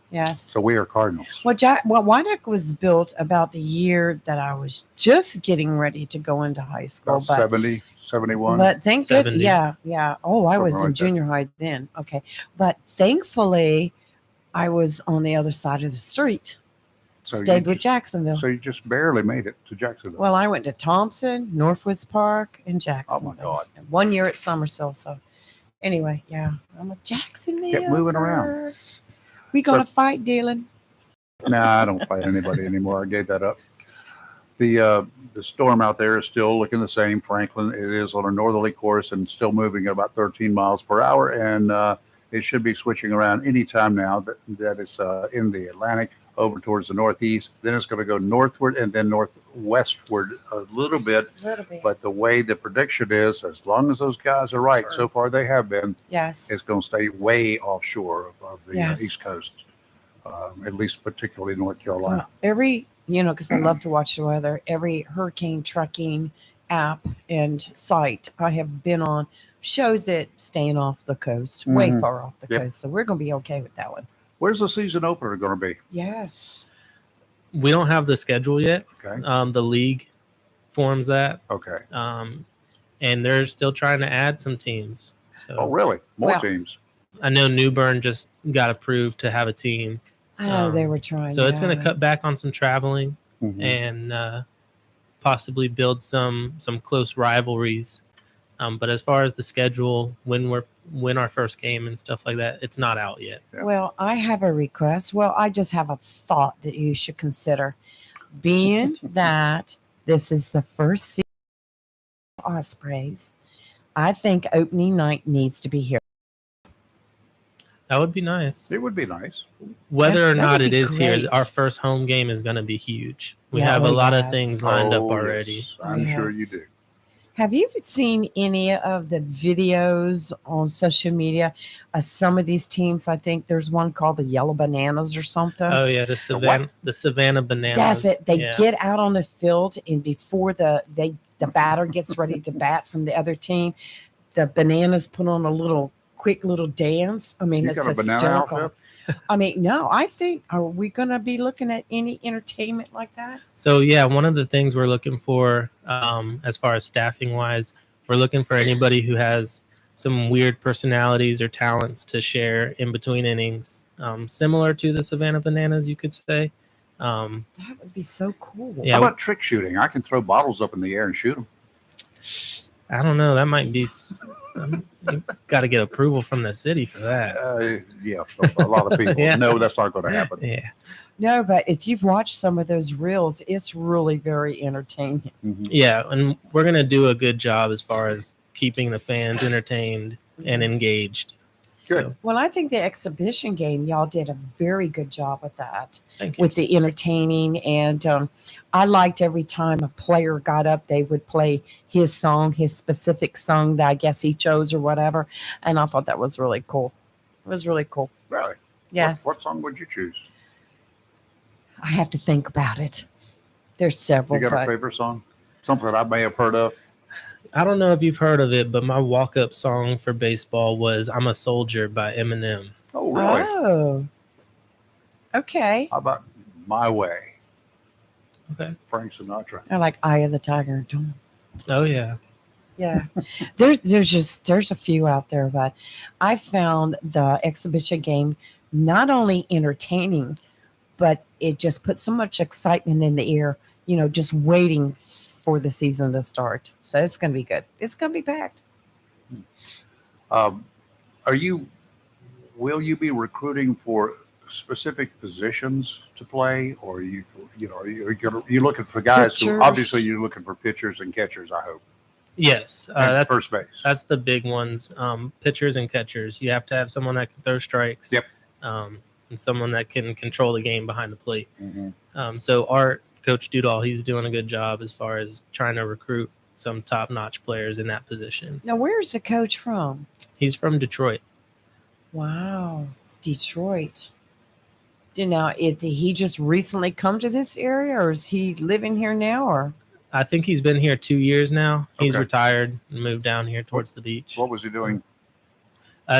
Yes. So we are Cardinals. Well, White Oak was built about the year that I was just getting ready to go into high school. About 70, 71. But thank goodness, 70. yeah. Oh, I was Something in like that. junior high then. Okay. But thankfully, I was on the other side of the street. So you Stayed with just- Jacksonville. So you just barely made it to Jacksonville. Well, I went to Thompson, Northwest Park, and Jacksonville. Oh, my God. And 1 year at Somerville. So anyway, yeah, I'm a Jacksonville. Kept moving around. girl. We gonna fight, Dylan. Nah, I don't fight anybody anymore. I gave that up. The storm out there is still looking the same. Franklin, it is on a northerly course and still moving at about 13 miles per hour. And it should be switching around anytime now that it's in the Atlantic over towards the northeast. Then it's going to go northward and then northwestward a little bit. But the way the prediction is, as long as those guys are right, so far they have been, Yes. it's going to stay way offshore of the Yes. East Coast, at least particularly North Carolina. Because I love to watch the weather, every hurricane tracking app and site I have been on shows it staying off the coast, way Mhm. far off the Yep. coast. So we're going to be okay with that one. Where's the season opener going to be? Yes. We don't have the schedule yet. Okay. The league forms that. Okay. And they're still trying to add some teams. So Oh, really? More teams. I know New Bern just got approved to have a team. I know they were trying. So it's going to that. cut back on some traveling Mhm. and possibly build some close rivalries. But as far as the schedule, when our first game and stuff like that, it's not out yet. Well, I have a request. Well, I just have a thought that you should consider. Being that this is the first season of Ospreys, I think opening night needs to be here. That would be nice. It would be nice. Whether Yeah, or that not would it be is here, great. our first home game is going to be huge. We Yeah, have a oh, lot of yes. things lined up Oh, already. yes. I'm sure you Yes. do. Have you seen any of the videos on social media? Some of these teams, I think there's one called the Yellow Bananas or something. Oh yeah, the Savannah Bananas. That's it. They Yeah. get out on the field, and before the batter gets ready to bat from the other team, the Bananas put on a quick little dance. I mean, You it's got a banana hysterical. outfit? I mean, no, I think, are we going to be looking at any entertainment like that? So yeah, one of the things we're looking for, as far as staffing wise, we're looking for anybody who has some weird personalities or talents to share in between innings, similar to the Savannah Bananas, you could say. That would be so cool. Yeah. How about trick shooting? I can throw bottles up in the air and shoot them. I don't know. That might be. You got to get approval from the city for that. Yeah, a lot of people. Yeah. No, that's not going to happen. Yeah. No, but if you've watched some of those reels, it's really very entertaining. Yeah, and we're gonna do a good job as far as keeping the fans entertained and engaged. Good. Well, I think the exhibition game, y'all did a very good job with that. Thank you. With the entertaining. And I liked every time a player got up, they would play his song, his specific song that I guess he chose or whatever. And I thought that was really cool. It was really cool. Really? Yes. What song would you choose? I have to think about it. There's several. You got a but favorite song? Something I may have heard of? I don't know if you've heard of it, but my walk-up song for baseball was "I'm a Soldier" by Eminem. Oh, really? Oh. Okay. How about My Way? Okay. Frank Sinatra. I like Eye of the Tiger. Oh yeah. Yeah. there's a few out there, but I found the exhibition game not only entertaining, but it just put so much excitement in the air, just waiting for the season to start. So it's going to be good. It's going to be packed. Will you be recruiting for specific positions to play, or are you looking for guys who Pitchers. obviously you're looking for pitchers and catchers, I hope. Yes, And that's first base. That's the big ones. Pitchers and catchers. You have to have someone that can throw strikes. Yep. And someone that can control the game behind the plate. Mm-hmm. So Art, Coach Dudall, he's doing a good job as far as trying to recruit some top-notch players in that position. Now, where's the coach from? He's from Detroit. Wow. Detroit. Did he just recently come to this area, or is he living here now, or? I think he's been here 2 years now. He's Okay. retired and moved down here towards the beach. What was he doing?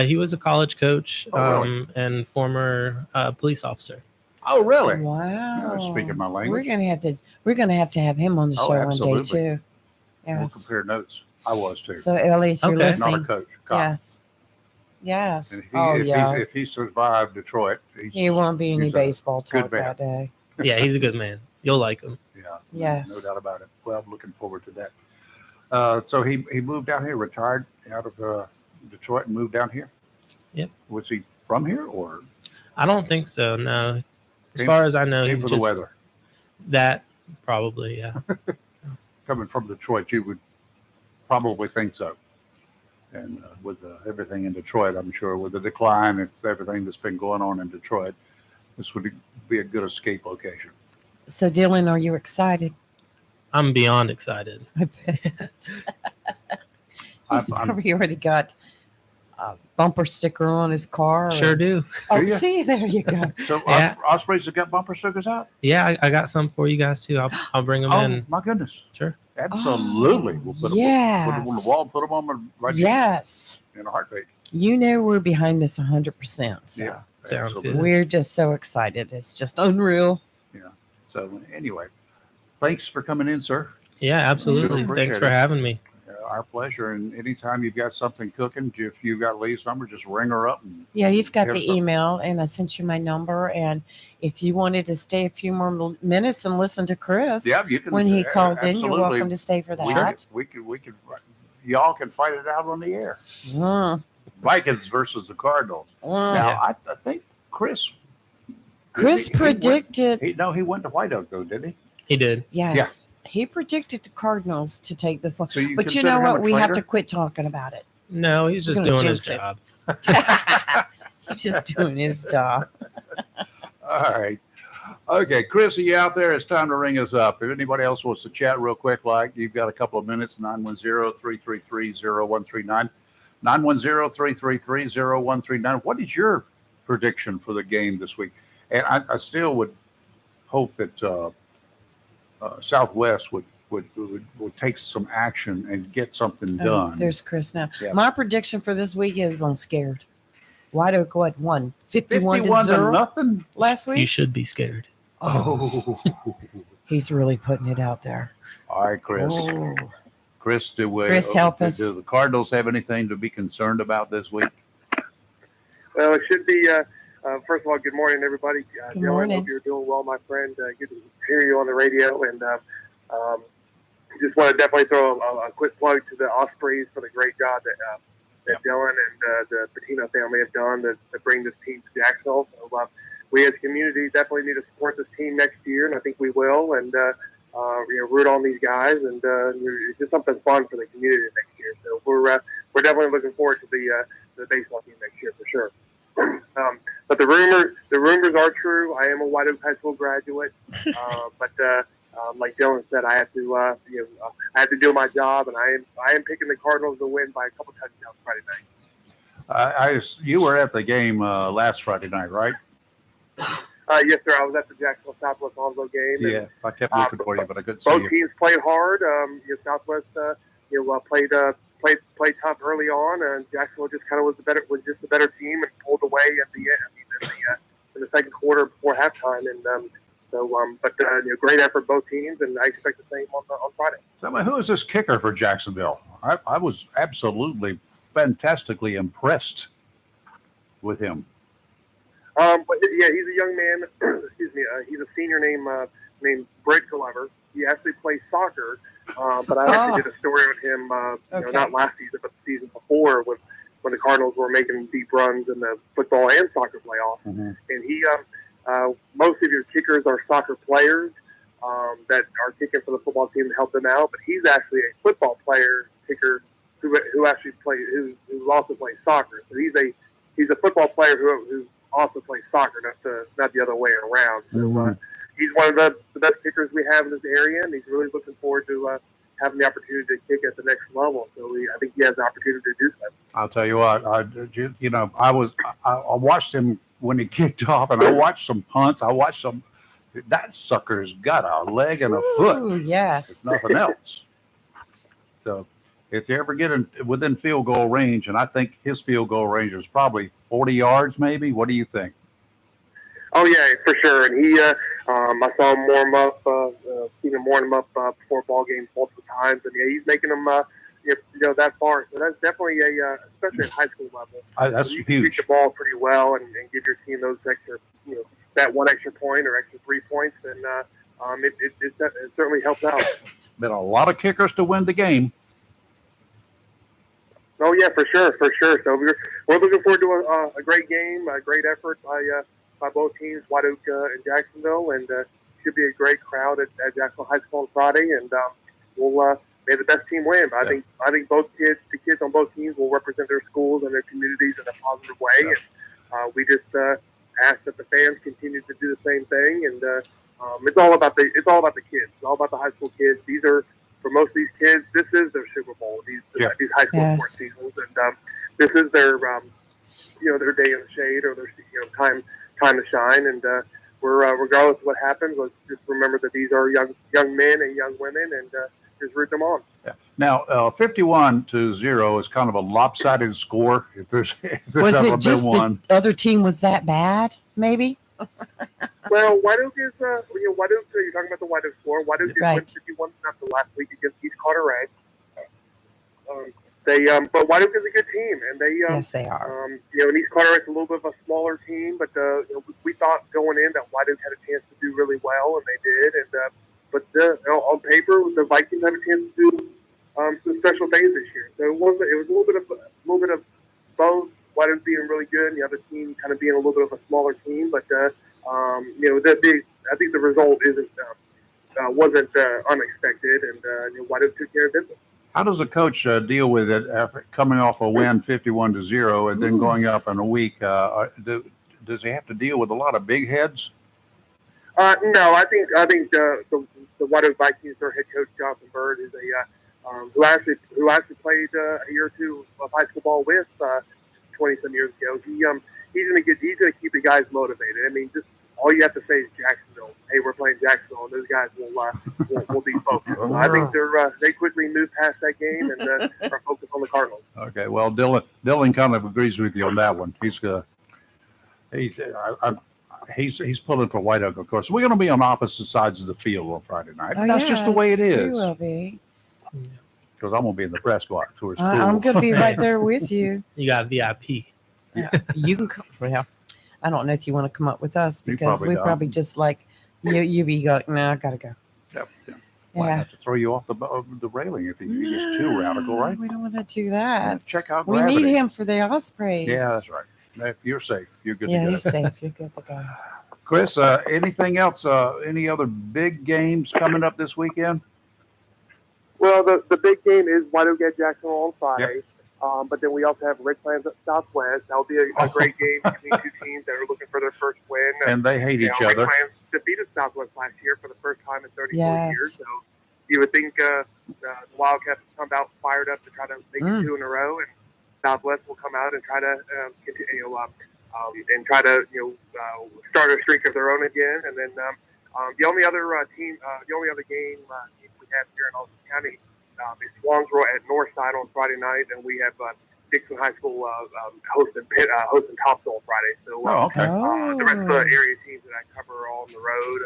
He was a college coach Oh, really? and former police officer. Oh, really? Wow. Speaking my language. We're gonna have to have him on the Oh, show one day absolutely. too. We'll Yes. compare notes. I was too. So Ellie, if you're Okay. listening, Not a coach. Cop. yes, yes. And if he survived Detroit, He won't be any he's a baseball good talk man. that day. Yeah, he's a good man. You'll like him. Yeah. Yes. No doubt about it. Well, I'm looking forward to that. So he moved down here, retired out of Detroit, and moved down here. Yep. Was he from here, or I don't think so. No. As Came- far as I know, came he's for just the weather? that probably. Yeah. Coming from Detroit, you would probably think so. And with everything in Detroit, I'm sure with the decline and everything that's been going on in Detroit, this would be a good escape location. So Dylan, are you excited? I'm beyond excited. I bet. He's I'm- probably already got a bumper sticker on his car. Sure do. Oh, Do ya? see, there you go. So Yeah. Ospreys have got bumper stickers out? Yeah, I got some for you guys too. I'll bring them Oh, in. my goodness. Sure. Absolutely. We'll put them on the Yes. wall, put them on right Yes. in a heartbeat. We're behind this 100%. So Yeah. Sounds absolutely. good. we're just so excited. It's just unreal. Yeah. So anyway, thanks for coming in, sir. Yeah, absolutely. appreciate Thanks for it. having me. Our pleasure. And anytime you've got something cooking, if you got Lee's number, just ring her up. And Yeah, you've got Hit the us up. email, and I sent you my number. And if you wanted to stay a few more minutes and listen to Chris Yeah, you can when he calls in, you're absolutely. welcome to stay for that. We could, y'all can fight it out on the air. Mm. Vikings versus the Cardinals. Mm. Now, Yeah. I think Chris Chris predicted, he went to White Oak though, didn't he? He did. yes, he predicted the Cardinals to take this one. So you But you consider know him what? a We have to traitor? quit talking about it. No, he's just We're gonna doing his jinx it. job. He's just doing his job. All right. Okay, Chris, are you out there? It's time to ring us up. If anybody else wants to chat real quick, like you've got a couple of minutes, 910-333-0139. 910-333-0139. What is your prediction for the game this week? And I still would hope that Southwest would take some action and get something done. There's Chris now. Yeah. My prediction for this week is I'm scared. White Oak won 51 to 51 to 0 nothing last week. You should be scared. Oh, He's really putting it out there. all right, Chris. Oh. Chris, Chris, help us. Do the Cardinals have anything to be concerned about this week? Well, it should be. First of all, good morning, everybody. Good Dylan, morning. hope you're doing well, my friend. Good to hear you on the radio. And just want to definitely throw a quick plug to the Ospreys for the great job that Dylan and the Patino family have done to bring this team to Jacksonville. So, we as a community definitely need to support this team next year, and I think we will. And root on these guys, and it's just something fun for the community next year. So we're definitely looking forward to the baseball team next year for sure. But the rumors are true. I am a White Oak High School graduate, but like Dylan said, I have to I have to do my job, and I am picking the Cardinals to win by a couple touchdowns Friday night. You were at the game last Friday night, right? Yes, sir. I was at the Jacksonville Southwest Onslow game. Yeah, and, I kept looking for you, but I couldn't see both you. teams played hard. Southwest played tough early on, and Jacksonville just kind of was the better team and pulled away at the end. In the second quarter before halftime, and great effort both teams, and I expect the same on Friday. So, who is this kicker for Jacksonville? I was absolutely fantastically impressed with him. But yeah, he's a young man. Excuse me. He's a senior named Brett Glover. He actually plays soccer, but I actually did a story on him. Not last season, but the season before, when the Cardinals were making deep runs in the football and soccer playoffs. Mm-hmm. And he, most of your kickers are soccer players that are kicking for the football team to help them out. But he's actually a football player kicker who actually who also plays soccer. So he's a football player who also plays soccer, not the other way around. So he's one of the best kickers we have in this area, and he's really looking forward to having the opportunity to kick at the next level. So I think he has the opportunity to do so. I'll tell you what, I watched him when he kicked off, and I watched some punts. I watched some. That sucker's got a leg and a foot. Ooh, yes. If nothing else. So if you ever get within field goal range, and I think his field goal range is probably 40 yards, maybe. What do you think? Oh yeah, for sure. And he, I saw him warm up, seen him warm up before ball games multiple times, and yeah, he's making them, that far. So that's definitely especially at high schoce level. That's you huge. can shoot the ball pretty well and give your team those extra, that one extra point or extra 3 points, and it certainly helps out. Been a lot of kickers to win the game. Oh yeah, for sure. So we're looking forward to a great game, a great effort by both teams, White Oak and Jacksonville, and should be a great crowd at Jacksonville High School on Friday, and we'll may the best team win. But I think the kids on both teams will represent their schools and their communities in a positive way, and we just ask that the fans continue to do the same thing, and it's all about the kids. It's all about the high school kids. These are, for most of these kids, this is their Super Bowl. These high school sports seasons, and this is their their day in the shade or their time to shine. And we're regardless of what happens, let's just remember that these are young men and young women, and just root them on. Yeah. Now, 51-0 is kind of a lopsided score. If there's Was ever it just been one. the other team was that bad? Maybe. Well, White Oak is, White Oak, you're talking about the White Oak score. White Oak did win 51 after last week against East Carteret. But White Oak is a good team, and yes, they are. And East Carteret's a little bit of a smaller team, but we thought going in that White Oak had a chance to do really well, and they did. And but on paper, the Vikings had a chance to do some special things this year. So it was a little bit of both. White Oak being really good, and the other team kind of being a little bit of a smaller team, but I think the result wasn't unexpected, and White Oak took care of business. How does a coach deal with it after coming off a win 51-0 and then going up in a week? Does he have to deal with a lot of big heads? No, I think the White Oak Vikings, their head coach Jonathan Bird is who actually played a year or two of high school ball with 20-some years ago. He's gonna keep the guys motivated. I mean, just all you have to say is Jacksonville. Hey, we're playing Jacksonville, and those guys will be focused. I think they quickly moved past that game and are focused on the Cardinals. Okay, well, Dylan kind of agrees with you on that one. He's pulling for White Oak, of course. We're going to be on opposite sides of the field on Friday night. Oh, That's just the way it yes, is. You will be. Because I'm going to be in the press box. Where it's cool. I'm going to be right there with you. You got VIP. Yeah, you can come. Well, I don't know if you want to come up with us because we probably just like you be going. No, I gotta go. Yep. Might have to throw you off the railing if he gets too radical, right? We don't want to do that. Check out We Gravity. need him for the Ospreys. Yeah, that's right. You're safe. You're good to Yeah, go. he's safe. You're good to go. Chris, anything else? Any other big games coming up this weekend? Well, the big game is White Oak at Jacksonville on Friday. But then we also have Richlands at Southwest. That'll be a great game between two teams that are looking for their first win. And they hate each other. Richlands defeated Southwest last year for the first time in 34 Yes. years. So you would think the Wildcats come out fired up to try to make it two in a row, and Southwest will come out and try to continue start a streak of their own again. And then the only other game we have here in Austin County is Swansboro at Northside on Friday night, and we have Dixon High School hosting Topsail on Friday. So the rest of the area teams that I cover are all on the road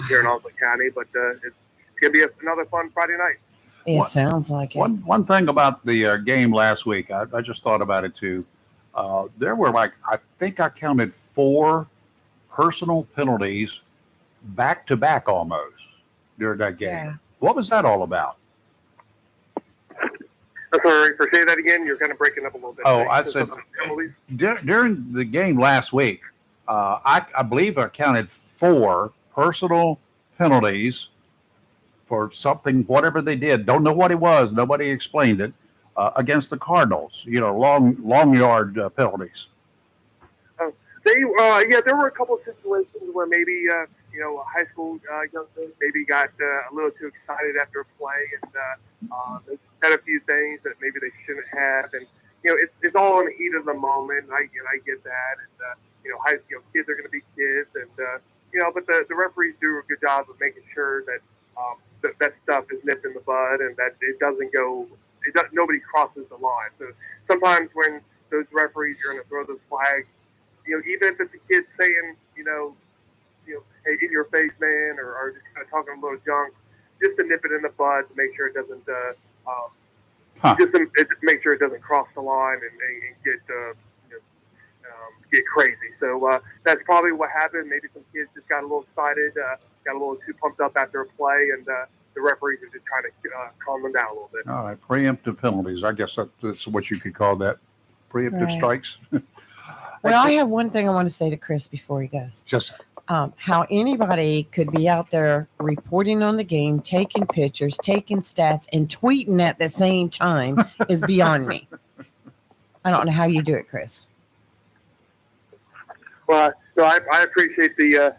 here in Austin County, but it's going to be another fun Friday night. It sounds like it. One thing about the game last week, I just thought about it too. There were I think I counted 4 personal penalties back to back almost during that game. Yeah. What was that all about? Sorry, for say that again. You're kind of breaking up a little bit. Oh, I said during the game last week, I believe I counted 4 personal penalties for something, whatever they did. Don't know what it was. Nobody explained it. Against the Cardinals, long yard penalties. There were a couple of situations where maybe high school youngsters maybe got a little too excited after a play and they said a few things that maybe they shouldn't have, and it's all in the heat of the moment. And I get that, and kids are going to be kids, and but the referees do a good job of making sure that that stuff is nipped in the bud and that it doesn't go. Nobody crosses the line. So sometimes when those referees are going to throw those flags, even if it's a kid saying, hey, in your face, man, or just kind of talking a little junk, just to nip it in the bud to make sure it doesn't, just make sure it doesn't cross the line and get crazy. So that's probably what happened. Maybe some kids just got a little excited, got a little too pumped up after a play, and the referees are just trying to calm them down a little bit. All right, preemptive penalties. I guess that's what you could call that. Preemptive Right. strikes. Well, I have one thing I want to say to Chris before he goes. Just How anybody could be out there reporting on the game, taking pictures, taking stats, and tweeting at the same time is beyond me. I don't know how you do it, Chris. Well, so I appreciate the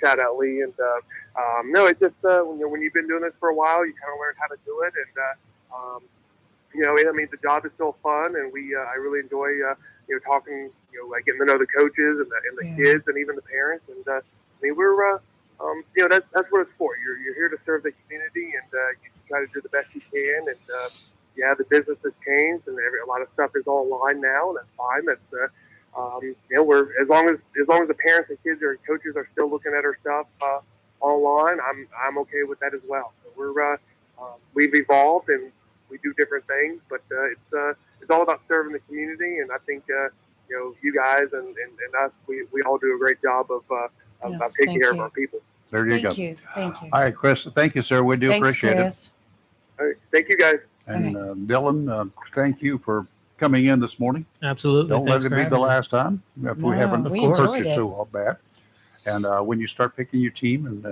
shout out, Lee, and no, it's just when you've been doing this for a while, you kind of learn how to do it, and I mean, the job is still fun, and I really enjoy talking, like getting to know the coaches and the kids and even the parents, and I mean we're that's what it's for. You're here to serve the community, and you try to do the best you can, and the business has changed, and a lot of stuff is online now, and that's fine. That's we're as long as the parents and kids or coaches are still looking at our stuff online, I'm okay with that as well. So we've evolved and we do different things, but it's all about serving the community, and I think you guys and us, we all do a great job of taking care of our people. There you go. Thank you. All right, Chris. Thank you, sir. We do Thanks, appreciate Chris. All right, thank you guys. it. And Dylan, thank you for coming in this morning. Absolutely. Don't let Thanks it for be having the me. last time if we No, haven't we hurt enjoyed you it. so bad. And when you start picking your team, and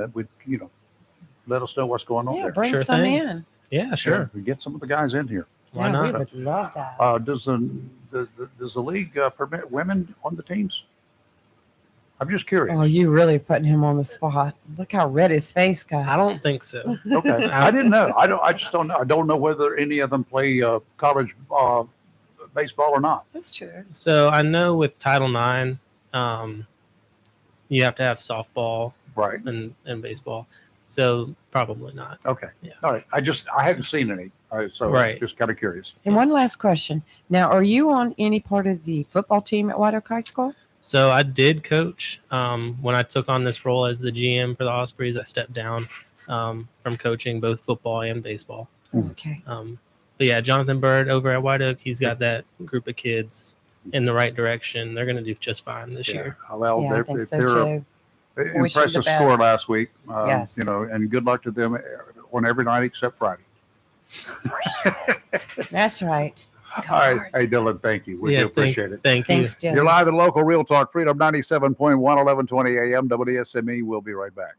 let us know what's going on Yeah, there. bring Sure some thing. in. Yeah, sure. We get some of the guys in here. Why Yeah, not? we would love that. Does the league permit women on the teams? I'm just curious. Oh, you really putting him on the spot. Look how red his face got. I don't think so. Okay, I didn't know. I just don't know. I don't know whether any of them play college baseball or not. That's true. So I know with Title IX, you have to have softball, right, and baseball. So probably not. Okay. Yeah. All right. I hadn't seen any. So Right. just kind of curious. And one last question. Now, are you on any part of the football team at White Oak High School? So I did coach when I took on this role as the GM for the Ospreys. I stepped down from coaching both football and baseball. Okay. But yeah, Jonathan Bird over at White Oak, he's got that group of kids in the right direction. They're going to do just fine this year. Well, Yeah, I think so they're too. Wish you impressive the score best. last week. Yes. And good luck to them on every night except Friday. That's right. All right. Hey, Dylan, thank you. We Yeah, do appreciate it. Thank you. Thanks, Dylan. You're live and local, Real Talk Freedom 97.1, 1120 AM, WSME. We'll be right back.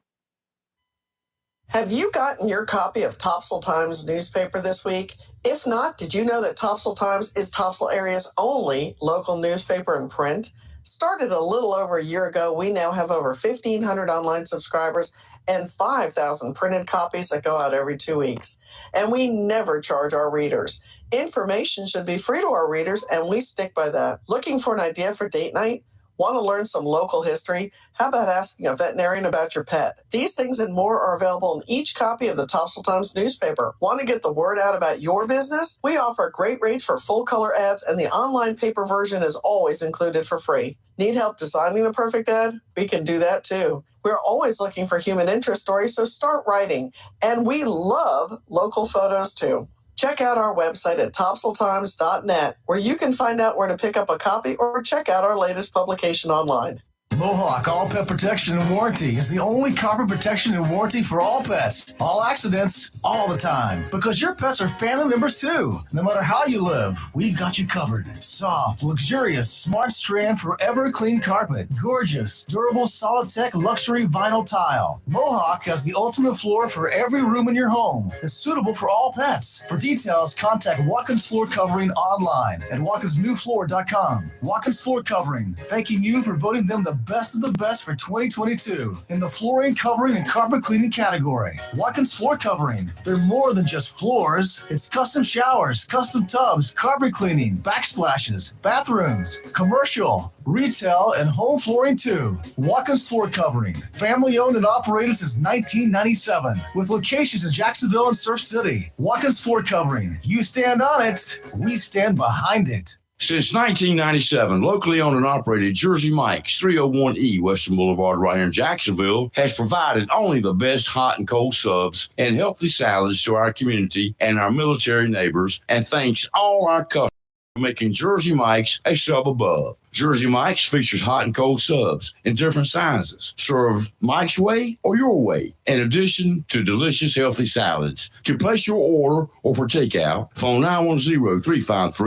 Have you gotten your copy of Topsail Times newspaper this week? If not, did you know that Topsail Times is Topsail area's only local newspaper in print? Started a little over a year ago, we now have over 1,500 online subscribers and 5,000 printed copies that go out every 2 weeks. And we never charge our readers. Information should be free to our readers, and we stick by that. Looking for an idea for date night? Want to learn some local history? How about asking a veterinarian about your pet? These things and more are available in each copy of the Topsail Times newspaper. Want to get the word out about your business? We offer great rates for full color ads, and the online paper version is always included for free. Need help designing the perfect ad? We can do that too. We're always looking for human interest stories, so start writing. And we love local photos too. Check out our website at topsailtimes.net, where you can find out where to pick up a copy or check out our latest publication online. Mohawk All Pet Protection and Warranty is the only copper protection and warranty for all pets, all accidents, all the time. Because your pets are family members too. No matter how you live, we've got you covered. Soft, luxurious, smart strand, forever clean carpet. Gorgeous, durable, solid tech, luxury vinyl tile. Mohawk has the ultimate floor for every room in your home. It's suitable for all pets. For details, contact Watkins Floor Covering online at watkinsnewfloor.com. Watkins Floor Covering, thanking you for voting them the best of the best for 2022 in the flooring, covering, and carpet cleaning category. Watkins Floor Covering. They're more than just floors. It's custom showers, custom tubs, carpet cleaning, backsplashes, bathrooms, commercial, retail, and home flooring too. Watkins Floor Covering. Family owned and operated since 1997 with locations in Jacksonville and Surf City. Watkins Floor Covering. You stand on it, we stand behind it. Since 1997, locally owned and operated Jersey Mike's 301E Western Boulevard right here in Jacksonville has provided only the best hot and cold subs and healthy salads to our community and our military neighbors, and thanks all our customers for making Jersey Mike's a sub above. Jersey Mike's features hot and cold subs in different sizes, served Mike's way or your way, in addition to delicious healthy salads. To place your order or for takeout, phone 910-353-91.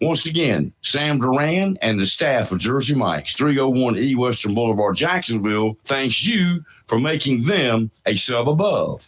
Once again, Sam Duran and the staff of Jersey Mike's 301E Western Boulevard, Jacksonville, thanks you for making them a sub above.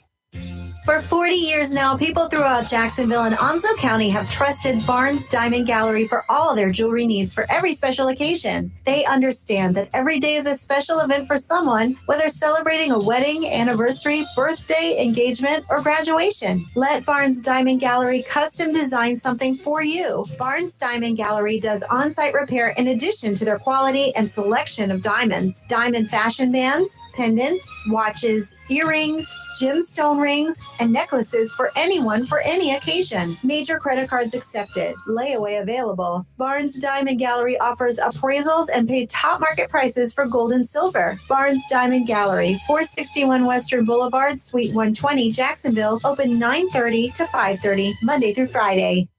For 40 years now, people throughout Jacksonville and Onslow County have trusted Barnes Diamond Gallery for all their jewelry needs for every special occasion. They understand that every day is a special event for someone, whether celebrating a wedding, anniversary, birthday, engagement, or graduation. Let Barnes Diamond Gallery custom design something for you. Barnes Diamond Gallery does on-site repair in addition to their quality and selection of diamonds, diamond fashion bands, pendants, watches, earrings, gemstone rings, and necklaces for anyone for any occasion. Major credit cards accepted. Layaway available. Barnes Diamond Gallery offers appraisals and paid top market prices for gold and silver. Barnes Diamond Gallery, 461 Western Boulevard, Suite 120, Jacksonville, open 9:30 to 5:30, Monday through Friday.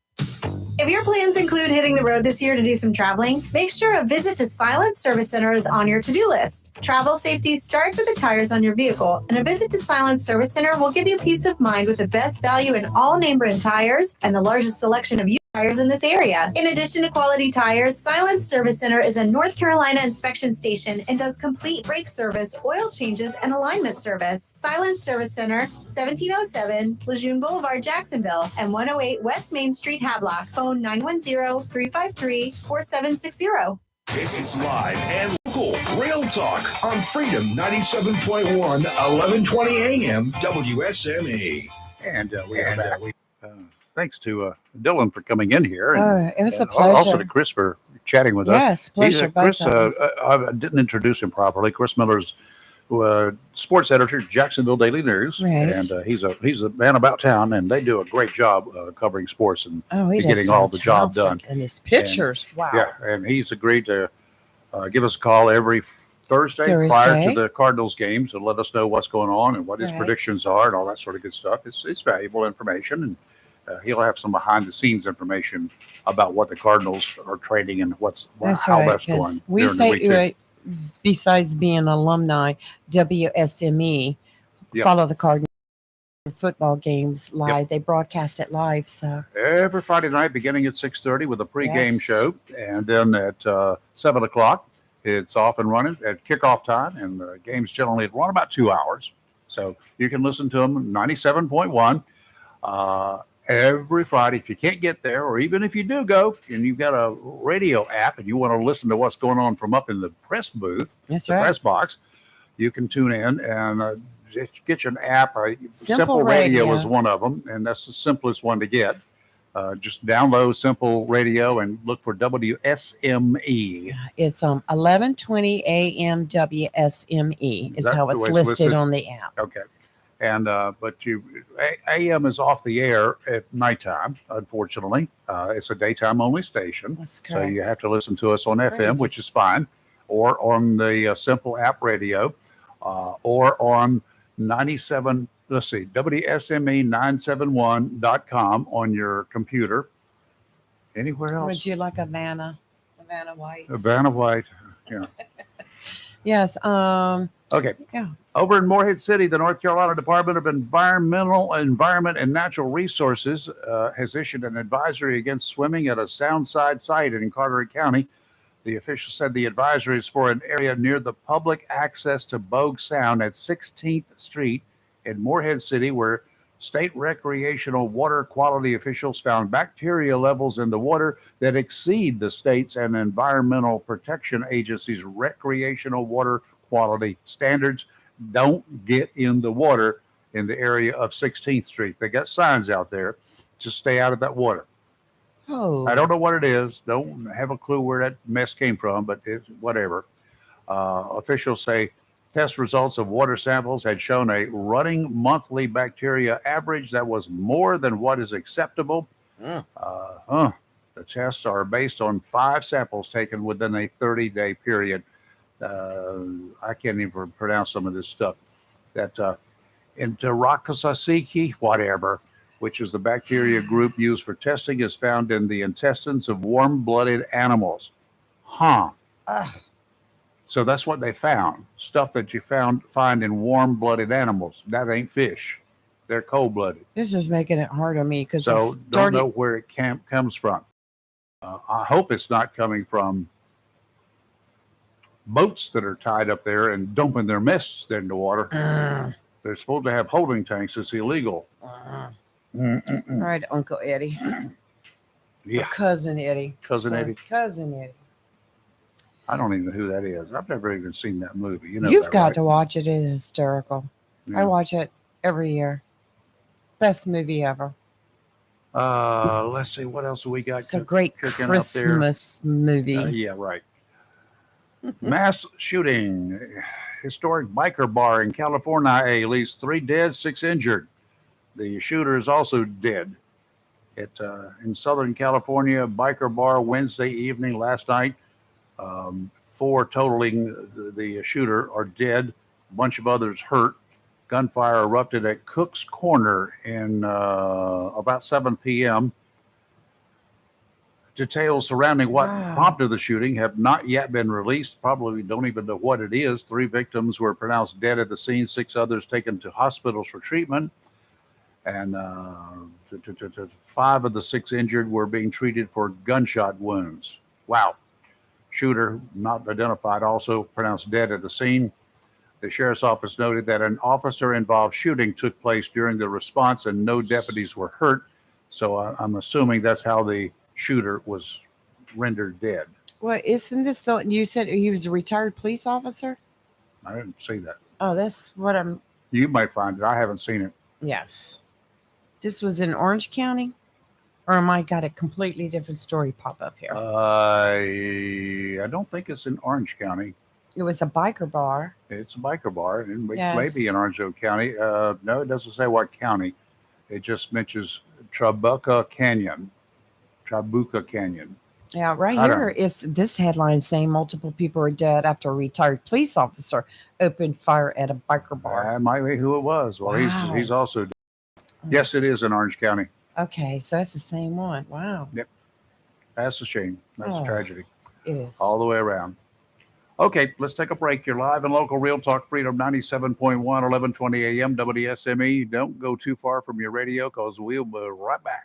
If your plans include hitting the road this year to do some traveling, make sure a visit to Silent Service Center is on your to-do list. Travel safety starts with the tires on your vehicle, and a visit to Silent Service Center will give you peace of mind with the best value in all name brand tires and the largest selection of used tires in this area. In addition to quality tires, Silent Service Center is a North Carolina inspection station and does complete brake service, oil changes, and alignment service. Silent Service Center, 1707 Lejeune Boulevard, Jacksonville, and 108 West Main Street, Havelock. Phone 910-353-4760. It's live and local local, real talk on Freedom 97.1, 1120 AM, WSME. And we are back. Thanks to Dylan for coming in here. And, it was a and pleasure. Also to Chris for chatting with us. Yes, pleasure. Chris, I didn't introduce him properly. Chris Miller's sports editor, Jacksonville Daily News, right. And he's a man about town, and they do a great job covering sports and he getting all the job done. And his pictures, wow. Yeah, and he's agreed to give us a call every Thursday prior to the Cardinals games and let us know what's going on and what his predictions are and all that sort of good stuff. It's valuable information, and he'll have some behind the scenes information about what the Cardinals are trading and how that's going. We say, besides being an alumni, WSME, follow the Cardinals football games live. Yep. They broadcast it live. So every Friday night, beginning at 6:30 with a pregame show, and then at 7 o'clock, it's off and running at kickoff time, and the games generally run about 2 hours. So you can listen to them 97.1 every Friday. If you can't get there, or even if you do go and you've got a radio app and you want to listen to what's going on from up in the press booth, press box, you can tune in and get you an app. Simple Radio is one of them, and that's the simplest one to get. Just download Simple Radio and look for WSME. It's 1120 AM WSME is how it's listed on the app. Okay. And but AM is off the air at nighttime, unfortunately. It's a daytime only station. That's correct. So you have to listen to us on FM, which is fine, or on the Simple app radio, or on WSME971.com on your computer. Anywhere else? Would you like Havana White? Havana White, yeah. Yes. Okay. Yeah. Over in Morehead City, the North Carolina Department of Environment and Natural Resources has issued an advisory against swimming at a Soundside site in Carteret County. The official said the advisory is for an area near the public access to Bogue Sound at 16th Street in Morehead City, where state recreational water quality officials found bacteria levels in the water that exceed the state's and Environmental Protection Agency's recreational water quality standards. Don't get in the water in the area of 16th Street. They got signs out there to stay out of that water. Oh. I don't know what it is. Don't have a clue where that mess came from, but it's whatever. Officials say test results of water samples had shown a running monthly bacteria average that was more than what is acceptable. The tests are based on 5 samples taken within a 30-day period. I can't even pronounce some of this stuff. That Enterococci, whatever, which is the bacteria group used for testing, is found in the intestines of warm-blooded animals. So that's what they found. Stuff that you find in warm-blooded animals. That ain't fish. They're cold-blooded. This is making it hard on me because don't know where it comes from. I hope it's not coming from boats that are tied up there and dumping their mess in the water. They're supposed to have holding tanks. It's illegal. All right, Uncle Eddie. Yeah. Or Cousin Eddie. Cousin Eddie. Cousin Eddie. I don't even know who that is. I've never even seen that movie. You know, You've got to watch it. It is hysterical. Yeah. I watch it every year. Best movie ever. Let's see. What else do we got? It's a great Christmas movie. Yeah, right. Mass shooting. Historic biker bar in California leaves 3 dead, 6 injured. The shooter is also dead. In Southern California, biker bar Wednesday evening last night. 4 totaling the shooter are dead. A bunch of others hurt. Gunfire erupted at Cook's Corner in about 7 p.m. Details surrounding what prompted the shooting have not yet been released. Probably don't even know what it is. 3 victims were pronounced dead at the scene. 6 others taken to hospitals for treatment. And 5 of the 6 injured were being treated for gunshot wounds. Wow. Shooter, not identified, also pronounced dead at the scene. The sheriff's office noted that an officer-involved shooting took place during the response and no deputies were hurt. So I'm assuming that's how the shooter was rendered dead. Well, isn't this the you said he was a retired police officer? I didn't see that. Oh, that's what I'm. You might find it. I haven't seen it. Yes. This was in Orange County? Or am I got a completely different story pop up here? I don't think it's in Orange County. It was a biker bar. It's a biker bar, and Yes. maybe in Orange County. No, it doesn't say what county. It just mentions Trabuca Canyon. Yeah, right I don't here is this headline saying multiple people are dead after a retired police officer opened fire at a biker bar. That might be who it was. Well, Wow. he's also. Yes, it is in Orange County. Okay, so that's the same one. Wow. Yep. That's a shame. That's Oh, a tragedy. It is. All the way around. Okay, let's take a break. You're live and local Real Talk Freedom 97.1, 1120 a.m. WSME. Don't go too far from your radio because we'll be right back.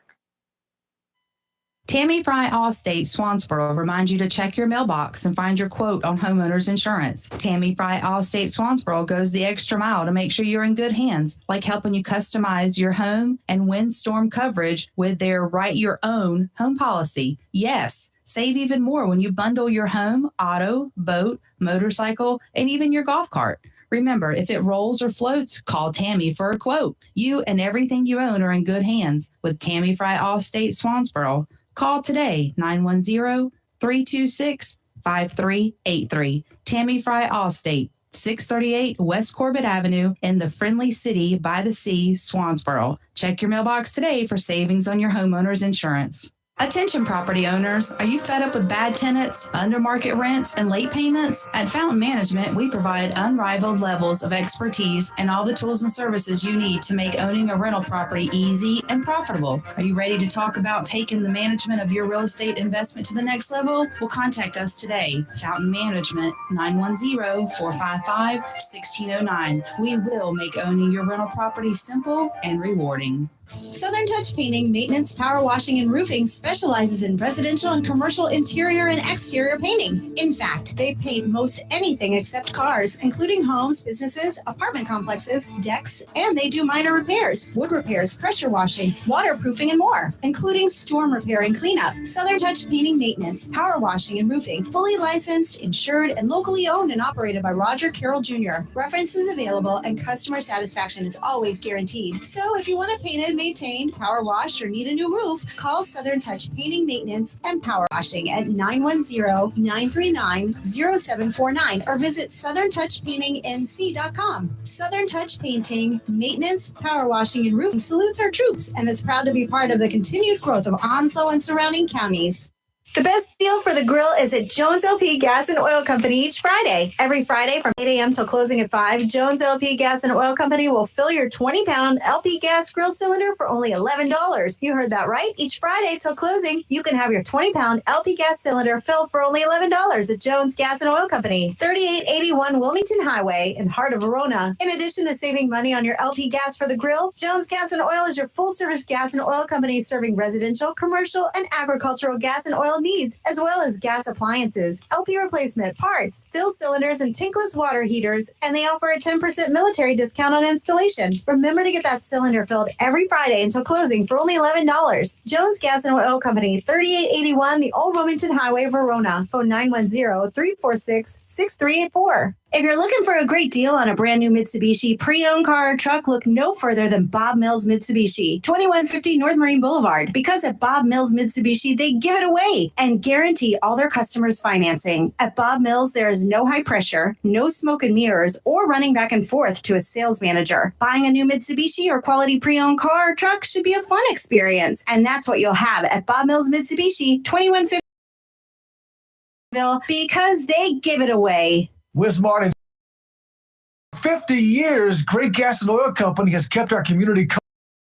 Tammy Fry Allstate Swansboro reminds you to check your mailbox and find your quote on homeowners insurance. Tammy Fry Allstate Swansboro goes the extra mile to make sure you're in good hands, like helping you customize your home and windstorm coverage with their Write Your Own home policy. Yes, save even more when you bundle your home, auto, boat, motorcycle, and even your golf cart. Remember, if it rolls or floats, call Tammy for a quote. You and everything you own are in good hands with Tammy Fry Allstate Swansboro. Call today, 910-326-5383. Tammy Fry Allstate, 638 West Corbett Avenue in the friendly city by the sea, Swansboro. Check your mailbox today for savings on your homeowner's insurance. Attention property owners, are you fed up with bad tenants, under market rents, and late payments? At Fountain Management, we provide unrivaled levels of expertise and all the tools and services you need to make owning a rental property easy and profitable. Are you ready to talk about taking the management of your real estate investment to the next level? Well, contact us today. Fountain Management, 910-455-1609. We will make owning your rental property simple and rewarding. Southern Touch Painting, Maintenance, Power Washing, and Roofing specializes in residential and commercial interior and exterior painting. In fact, they paint most anything except cars, including homes, businesses, apartment complexes, decks, and they do minor repairs, wood repairs, pressure washing, waterproofing, and more, including storm repair and cleanup. Southern Touch Painting, Maintenance, Power Washing, and Roofing, fully licensed, insured, and locally owned and operated by Roger Carroll Jr. References available and customer satisfaction is always guaranteed. So if you want to paint it, maintained, power washed, or need a new roof, call Southern Touch Painting, Maintenance, and Power Washing at 910-939-0749 or visit southerntouchpaintingnc.com. Southern Touch Painting, Maintenance, Power Washing, and Roofing salutes our troops and is proud to be part of the continued growth of Onslow and surrounding counties. The best deal for the grill is at Jones LP Gas and Oil Company each Friday. Every Friday from 8 a.m. till closing at 5, Jones LP Gas and Oil Company will fill your 20-pound LP gas grill cylinder for only $11. You heard that right. Each Friday till closing, you can have your 20-pound LP gas cylinder filled for only $11 at Jones Gas and Oil Company, 3881 Wilmington Highway in heart of Verona. In addition to saving money on your LP gas for the grill, Jones Gas and Oil is your full-service gas and oil company serving residential, commercial, and agricultural gas and oil needs, as well as gas appliances, LP replacement, parts, fill cylinders, and tankless water heaters, and they offer a 10% military discount on installation. Remember to get that cylinder filled every Friday until closing for only $11. Jones Gas and Oil Company, 3881 the Old Wilmington Highway, Verona. Phone 910-346-6384. If you're looking for a great deal on a brand new Mitsubishi pre-owned car or truck, look no further than Bob Mills Mitsubishi, 2150 North Marine Boulevard. Because at Bob Mills Mitsubishi, they give it away and guarantee all their customers financing. At Bob Mills, there is no high pressure, no smoke and mirrors, or running back and forth to a sales manager. Buying a new Mitsubishi or quality pre-owned car or truck should be a fun experience, and that's what you'll have at Bob Mills Mitsubishi, 2150 because they give it away. Wismar, in 50 years, Great Gas and Oil Company has kept our community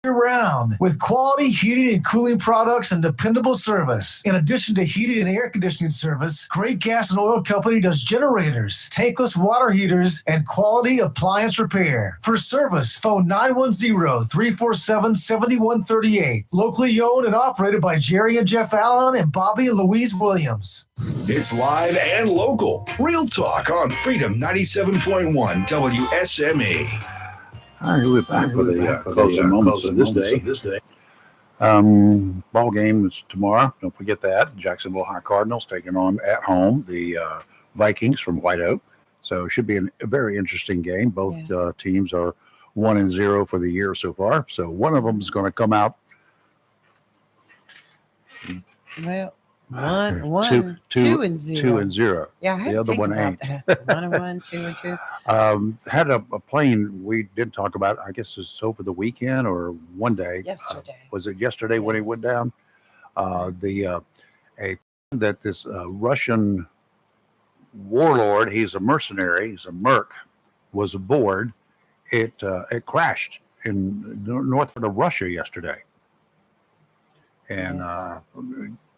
year-round with quality heating and cooling products and dependable service. In addition to heating and air conditioning service, Great Gas and Oil Company does generators, tankless water heaters, and quality appliance repair. For service, phone 910-347-7138. Locally owned and operated by Jerry and Jeff Allen and Bobby and Louise Williams. It's live and local. Real Talk on Freedom 97.1 WSME. All right, we're back for the closing moments of this day. Ball game is tomorrow. Don't forget that. Jacksonville High Cardinals taking on at home the Vikings from White Oak. So it should be a very interesting game. Both teams are 1-0 for the year so far. So one of them is going to come out. Well, two and zero. Yeah, I had the other to think one about ain't. that. 1-1, 2-2. Had a plane we didn't talk about. I guess it's over the weekend or one day. Yesterday. Was it yesterday when he went down? That this Russian warlord, he's a mercenary, he's a merc, was aboard. It crashed in north of Russia yesterday. And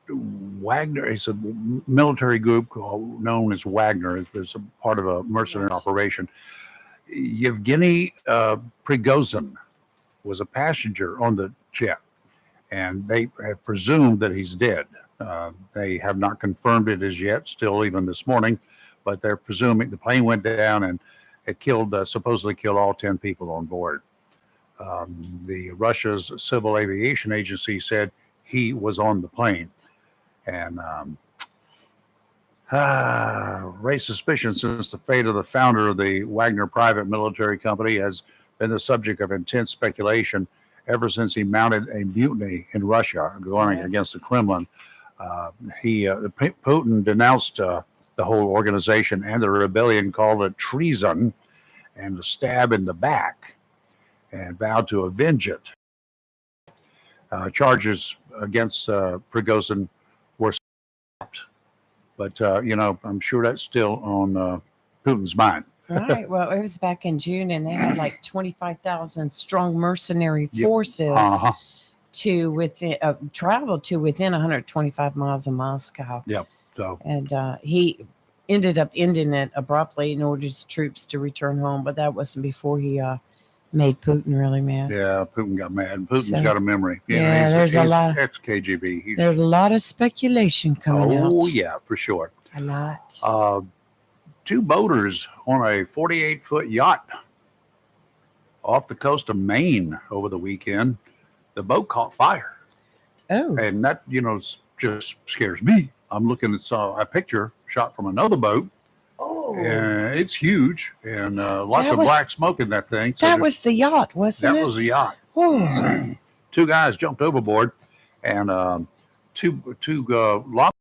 Wagner, it's a military group known as Wagner. There's a part of a mercenary operation. Yevgeny Prigozhin was a passenger on the jet, and they have presumed that he's dead. They have not confirmed it as yet, still even this morning, but they're presuming the plane went down and it supposedly killed all 10 people on board. The Russia's Civil Aviation Agency said he was on the plane. And raised suspicion since the fate of the founder of the Wagner private military company has been the subject of intense speculation ever since he mounted a mutiny in Russia going against the Kremlin. Putin denounced the whole organization and the rebellion, called it treason and a stab in the back, and vowed to avenge it. Charges against Prigozhin were stopped, but I'm sure that's still on Putin's mind. Right. Well, it was back in June, and they had like 25,000 strong mercenary forces traveled to within 125 miles of Moscow. Yep. So and he ended up ending it abruptly and ordered his troops to return home, but that wasn't before he made Putin really mad. Yeah, Putin got mad. Putin's got a memory. There's a lot. Ex-KGB. There's a lot of speculation coming out. Oh, yeah, for sure. A lot. 2 boaters on a 48-foot yacht off the coast of Maine over the weekend. The boat caught fire. Oh. And that, just scares me. I'm looking at a picture shot from another boat. Oh. And it's huge and lots of black smoke in that thing. That was the yacht, wasn't it? That was the yacht. Oh. 2 guys jumped overboard, and two lobster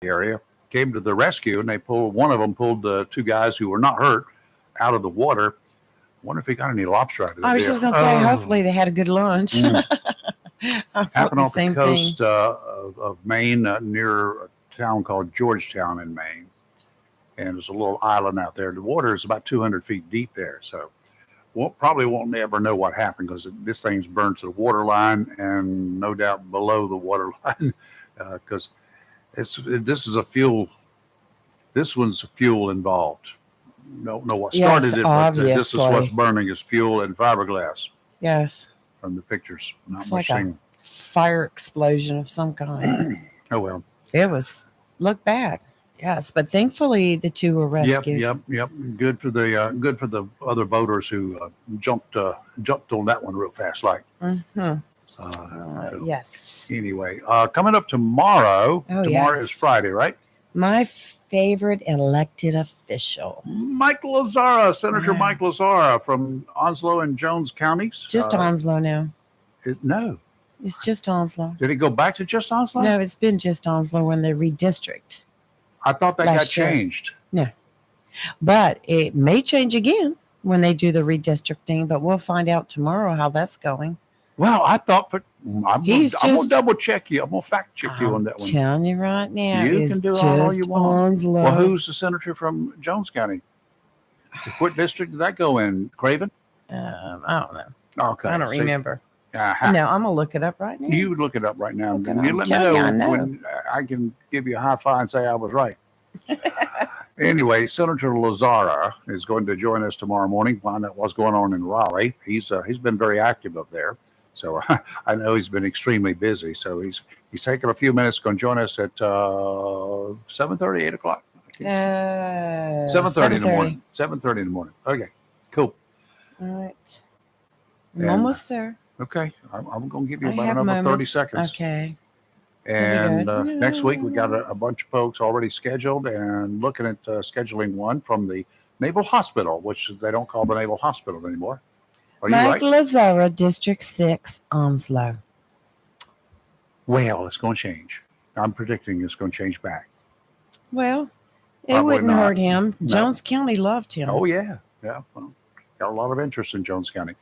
area came to the rescue, and one of them pulled the 2 guys who were not hurt out of the water. Wonder if he got any lobster out of there. I was just going to say, hopefully they had a good lunch. Happened off the coast of Maine, near a town called Georgetown in Maine. And there's a little island out there. The water is about 200 feet deep there. So probably won't ever know what happened, because this thing's burned to the water line and no doubt below the water line, because this one's fuel involved. Know what started it, but this is what's burning is fuel and fiberglass. Yes. From the pictures. It's like a fire explosion of some kind. Oh, well. It looked bad. Yes, but thankfully the 2 were rescued. Yep. Good for the other boaters who jumped on that one real fast, like. Mm-hmm. Yes. Anyway, coming up tomorrow. Tomorrow is Friday, right? My favorite elected official, Mike Lazzara, Senator Mike Lazzara from Onslow and Jones counties. Just Onslow now. No. It's just Onslow. Did it go back to just Onslow? No, it's been just Onslow when they redistrict. I thought that got changed. No. But it may change again when they do the redistricting, but we'll find out tomorrow how that's going. Well, I thought I'm going to double check you. I'm going to fact check you on that one. I'm telling you right now. You can do all you want. Onslow. Well, who's the senator from Jones County? What district did that go in? Craven? I don't know. Okay. I don't remember. No, I'm going to look it up right now. You look it up right now. Okay, You let me know when I can give you a high five and say I was right. Anyway, Senator Lazzara is going to join us tomorrow morning. Find out what's going on in Raleigh. He's been very active up there, so I know he's been extremely busy. So he's taking a few minutes. Going to join us at 7:30, 8 o'clock. 7:30 in the morning. 7:30 in the morning. Okay, cool. All right. I'm almost there. Okay, I'm going to give you I about have another 30 moments. seconds. Okay. And That'd be good. next week, we got a bunch of folks already scheduled and looking at scheduling one from the Naval Hospital, which they don't call the Naval Hospital anymore. Are you Mike right? Lazara, District 6, Onslow. Well, it's going to change. I'm predicting it's going to change back. Well, it Probably wouldn't not. hurt him. No. Jones County loved him. Oh, yeah. Yeah. Well, got a lot of interest in Jones County.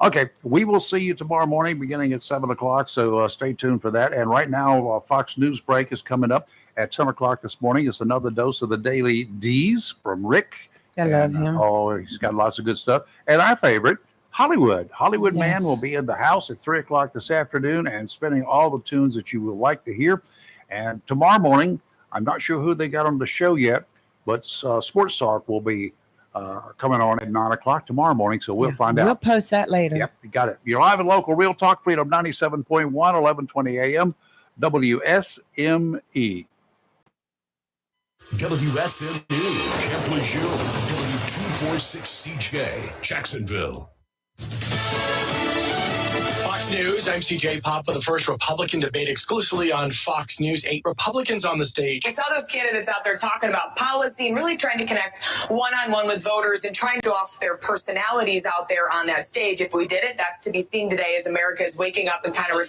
Okay. We will see you tomorrow morning beginning at 7 o'clock. So stay tuned for that. And right now, Fox News Break is coming up at 10 o'clock this morning. It's another dose of the Daily D's from Rick. I love him. Oh, he's got lots of good stuff. And our favorite, Hollywood. Hollywood Man Yes. will be in the house at 3 o'clock this afternoon and spinning all the tunes that you would like to hear. And tomorrow morning, I'm not sure who they got on the show yet, but Sports Talk will be coming on at 9 o'clock tomorrow morning. So we'll find We'll out. post that later. Yep, you got it. You're live and local, Real Talk, Freedom 97.1, 1120 a.m., WSME. WSMU, Camp Lejeune, W246CJ, Jacksonville. Fox News, I'm CJ Papa. The first Republican debate exclusively on Fox News. 8 Republicans on the stage. We saw those candidates out there talking about policy and really trying to connect one-on-one with voters and trying to off their personalities out there on that stage. If we did it, that's to be seen today as America is waking up and kind of reflecting.